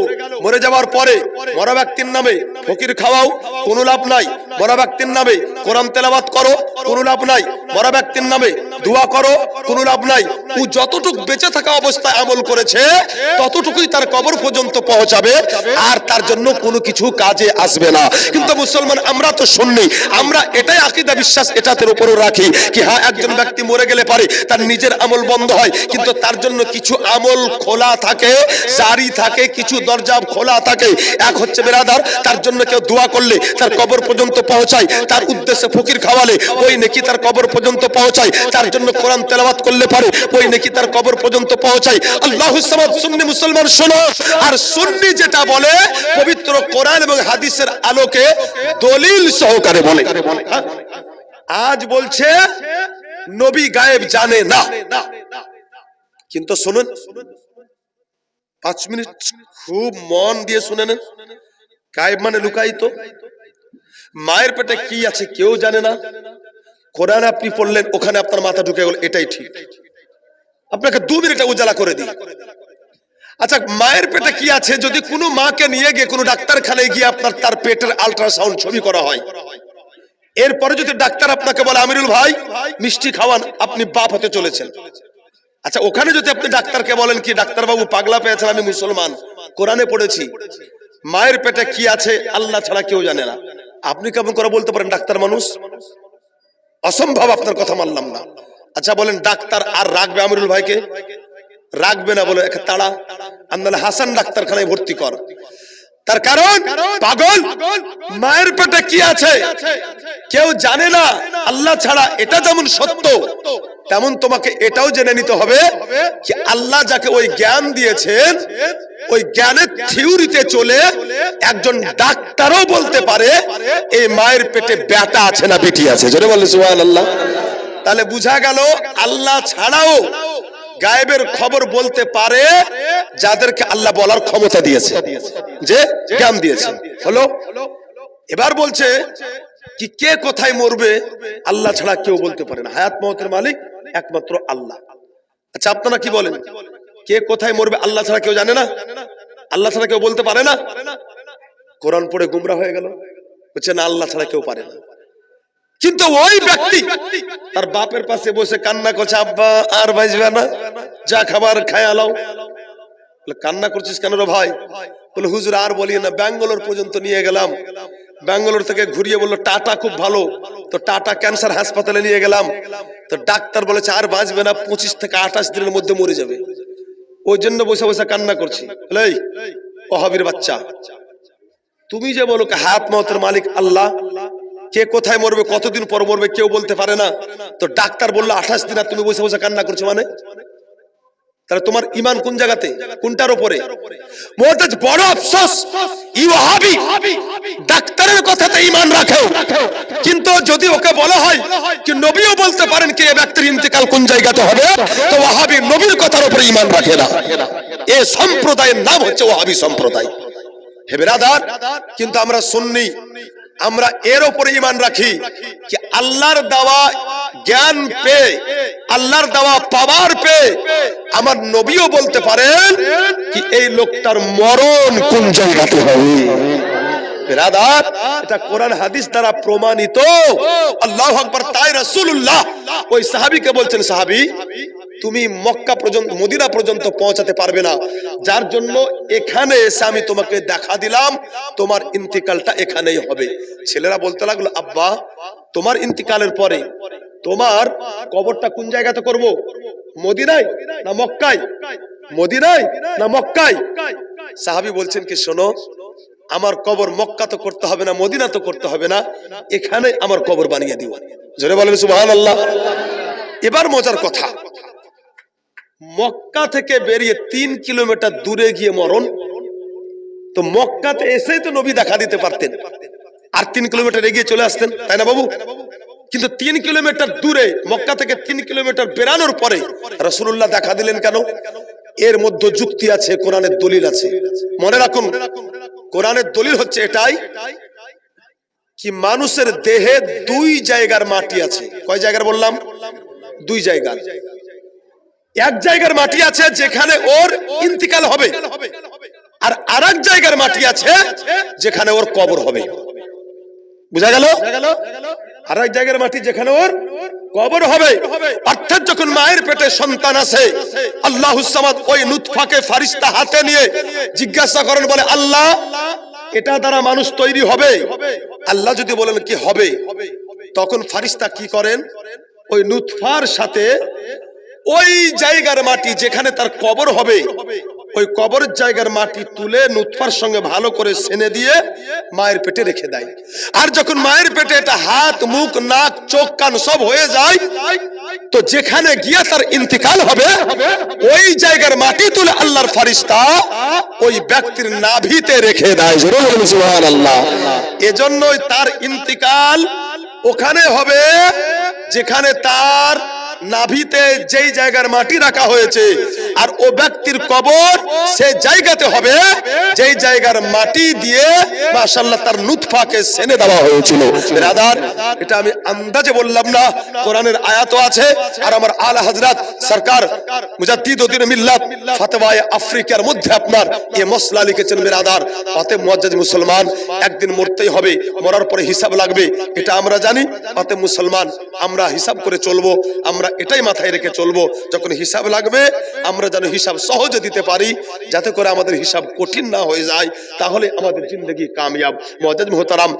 মরে যাওয়ার পরে মরা ব্যক্তির নামে ফকির খাওয়াও, কোনো লাভ নাই। মরা ব্যক্তির নামে কোরআন তেলাওয়াত করো, কোনো লাভ নাই। মরা ব্যক্তির নামে দোয়া করো, কোনো লাভ নাই। ও যতটুকু বেঁচে থাকা অবস্থায় আমল করেছে ততটুকুই তার কবর পর্যন্ত পৌঁছাবে, আর তার জন্য কোনো কিছু কাজে আসবে না। কিন্তু মুসলমান আমরা তো শুননি, আমরা এটাই আকীদা বিশ্বাস এটার উপর রাখি কি হ্যাঁ একজন ব্যক্তি মরে গেলে পারে তার নিজের আমল বন্ধ হয়, কিন্তু তার জন্য কিছু আমল খোলা থাকে, জারি থাকে, কিছু দরজা খোলা থাকে। এক হচ্ছে বেরাদার, তার জন্য কেউ দোয়া করলে তার কবর পর্যন্ত পৌঁছায়, তার উদ্দেশ্যে ফকির খাওয়ালে ওই নেকি তার কবর পর্যন্ত পৌঁছায়, তার জন্য কোরআন তেলাওয়াত করলে পারে ওই নেকি তার কবর পর্যন্ত পৌঁছায়। আল্লাহু সামাদ। সুন্নি মুসলমান শোনো, আর সুন্নি যেটা বলে পবিত্র কোরআন এবং হাদিসের আলোকে দলিল সহকারে বলে। আজ বলছে নবী গায়েব জানে না, কিন্তু শুনুন 5 মিনিট খুব মন দিয়ে শুনে নেন। গায়েব মানে লুকায়িত। মায়ের পেটে কি আছে কেউ জানে না। কোরআন আপনি পড়লেন, ওখানে আপনার মাথা ঢুকে গেল, এটাই ঠিক। আপনাকে 2 মিনিটে উজালা করে দিই। আচ্ছা, মায়ের পেটে কি আছে যদি কোনো মাকে নিয়ে গিয়ে কোনো ডাক্তারখানায় গিয়ে আপনার তার পেটের আল্ট্রাসাউন্ড ছবি করা হয়, এরপরে যদি ডাক্তার আপনাকে বলে আমিরুল ভাই মিষ্টি খাওয়ান, আপনি বাপ হতে চলেছেন। আচ্ছা, ওখানে যদি আপনি ডাক্তারকে বলেন কি ডাক্তার বাবু পাগলা পেয়েছেন, আমি মুসলমান, কোরআনে পড়েছি মায়ের পেটে কি আছে আল্লাহ ছাড়া কেউ জানে না, আপনি কেমন করে বলতে পারেন ডাক্তার মানুষ? অসম্ভব, আপনার কথা মানলাম না। আচ্ছা বলেন ডাক্তার আর রাখবে আমিরুল ভাইকে? রাখবে না, বলে একটা তাড়া আন্দালে হাসান ডাক্তারখানায় ভর্তি কর। তার কারণ পাগল, মায়ের পেটে কি আছে কেউ জানে না আল্লাহ ছাড়া। এটা যেমন সত্য, তেমন তোমাকে এটাও জেনে নিতে হবে যে আল্লাহ যাকে ওই জ্ঞান দিয়েছেন, ওই জ্ঞানের থিওরিতে চলে একজন ডাক্তারও বলতে পারে এই মায়ের পেটে বেটা আছে না বেটি আছে। জোরে বলে সুবহানাল্লাহ। তাহলে বুঝা গেল আল্লাহ ছাড়াও গায়েবের খবর বলতে পারে যাদেরকে আল্লাহ বলার ক্ষমতা দিয়েছে, যে জ্ঞান দিয়েছে। হলো, এবার বলছে কি কে কোথায় মরবে আল্লাহ ছাড়া কেউ বলতে পারে না। হায়াত মওতের মালিক একমাত্র আল্লাহ। আচ্ছা আপনারা কি বলেন, কে কোথায় মরবে আল্লাহ ছাড়া কেউ জানে না? আল্লাহ ছাড়া কেউ বলতে পারে না? কোরআন পড়ে গুমরা হয়ে গেল, বলছে না আল্লাহ ছাড়া কেউ পারে না। কিন্তু ওই ব্যক্তি তার বাপের পাশে বসে কান্না করছে, আব্বা আর বাঁচবে না, যা খাবার খায় আলাও। কান্না করছিস কেন রে ভাই? বলে হুজুর আর বলি না, ব্যাঙ্গালোর পর্যন্ত নিয়ে গেলাম, ব্যাঙ্গালোর থেকে ঘুরিয়ে বললো টাটা খুব ভালো, তো টাটা ক্যান্সার হাসপাতালে নিয়ে গেলাম, তো ডাক্তার বলেছে আর বাঁচবে না, 25 থেকে 28 দিনের মধ্যে মরে যাবে। ওই জন্য বসে বসে কান্না করছি। এই ওহাবির বাচ্চা, তুমি যে বলো হায়াত মওতের মালিক আল্লাহ, কে কোথায় মরবে কতদিন পর মরবে কেউ বলতে পারে না, তো ডাক্তার বললো 28 দিন আর তুমি বসে বসে কান্না করছো, মানে তাহলে তোমার ঈমান কোন জায়গাতে, কোনটার উপরে? মুআজ্জাজ বড় আফসোস, এই ওয়াহাবি ডাক্তারের কথাতে ঈমান রাখে, কিন্তু যদি ওকে বলা হয় কি নবীও বলতে পারেন কি এই ব্যক্তির ইন্তেকাল কোন জায়গাতে হবে, তো ওয়াহাবি নবীর কথার উপরে ঈমান রাখে না। এই সম্প্রদায়ের নাম হচ্ছে ওয়াহাবি সম্প্রদায়। হে বিরাদার, কিন্তু আমরা সুন্নি, আমরা এর উপরে ঈমান রাখি কি আল্লাহর দেওয়া জ্ঞান পেয়ে, আল্লাহর দেওয়া পাওয়ার পেয়ে আমার নবীও বলতে পারেন কি এই লোকটার মরণ কোন জায়গাতে হবে। বিরাদার, এটা কোরআন হাদিস দ্বারা প্রমাণিত। আল্লাহু আকবার। তাই রাসূলুল্লাহ ওই সাহাবীকে বলছেন, সাহাবী তুমি মক্কা পর্যন্ত, মদিনা পর্যন্ত পৌঁছাতে পারবে না, যার জন্য এখানে এসে আমি তোমাকে দেখা দিলাম, তোমার ইন্তিকালটা এখানেই হবে। ছেলেরা বলতে লাগলো, আব্বা তোমার ইন্তিকালের পরে তোমার কবরটা কোন জায়গাতে করব? মদিনায় না মক্কায়? মদিনায় না মক্কায়? সাহাবী বলছেন কি শোনো, আমার কবর মক্কা তো করতে হবে না, মদিনা তো করতে হবে না, এখানে আমার কবর বানিয়ে দিও। জোরে বলেন সুবহানাল্লাহ। এবার মজার কথা, মক্কা থেকে বেরিয়ে 3 কিলোমিটার দূরে গিয়ে মরণ, তো মক্কাতে এসেই তো নবী দেখা দিতে পারতেন, আর 3 কিলোমিটার এগিয়ে চলে আসতেন, তাই না বাবু? কিন্তু 3 কিলোমিটার দূরে, মক্কা থেকে 3 কিলোমিটার বেরানোর পরে রাসূলুল্লাহ দেখা দিলেন কেন? এর মধ্যে যুক্তি আছে, কোরআনের দলিল আছে। মনে রাখুন, কোরআনের দলিল হচ্ছে এটাই কি মানুষের দেহে 2 জায়গার মাটি আছে। কয় জায়গার বললাম? 2 জায়গার। এক জায়গার মাটি আছে যেখানে ওর ইন্তিকাল হবে, আর আরেক জায়গার মাটি আছে যেখানে ওর কবর হবে। বুঝা গেল? আরেক জায়গার মাটি যেখানে ওর কবর হবে। অর্থাৎ যখন মায়ের পেটে সন্তান আছে, আল্লাহুস সামাদ ওই নুতফাকে ফেরেশতা হাতে নিয়ে জিজ্ঞাসা করেন, বলে আল্লাহ এটা দ্বারা মানুষ তৈরি হবে? আল্লাহ যদি বলেন কি হবে, তখন ফেরেশতা কি করেন? ওই নুতফার সাথে ওই জায়গার মাটি যেখানে তার কবর হবে, ওই কবরের জায়গার মাটি তুলে নুতফার সঙ্গে ভালো করে সেনে দিয়ে মায়ের পেটে রেখে দেয়। আর যখন মায়ের পেটে এটা হাত, মুখ, নাক, চোখ, কান সব হয়ে যায়, তো যেখানে গিয়ে তার ইন্তিকাল হবে, ওই জায়গার মাটি তুলে আল্লাহর ফেরেশতা ওই ব্যক্তির নাভিতে রেখে দেয়। সুবহানাল্লাহ। এজন্যই তার ইন্তিকাল ওখানে হবে যেখানে তার নাভিতে যেই জায়গার মাটি রাখা হয়েছে, আর ও ব্যক্তির কবর সেই জায়গাতে হবে যেই জায়গার মাটি দিয়ে মাশাআল্লাহ তার নুতফাকে সেনে দেওয়া হয়েছিল। ব্রাদার, এটা আমি আন্দাজে বললাম না, কোরআনের আয়াতও আছে। আর আমার আলা হযরত সরকার মুজাদ্দিদুদ্দিন মিল্লাত ফতওয়ায়ে আফ্রিকার মধ্যে আপনার এই মসলা লিখেছেন। ব্রাদার, অতএব মুআজ্জাজ মুসলমান, একদিন মরতেই হবে, মরার পরে হিসাব লাগবে, এটা আমরা জানি। অতএব মুসলমান, আমরা হিসাব করে চলবো, আমরা এটাই মাথায় রেখে চলবো, যখন হিসাব লাগবে আমরা যেন হিসাব সহজে দিতে পারি, যাতে করে আমাদের হিসাব কঠিন না হয়ে যায়, তাহলে আমাদের জিন্দেগি কামিয়াব। মুআজ্জাজ মুহতারাম,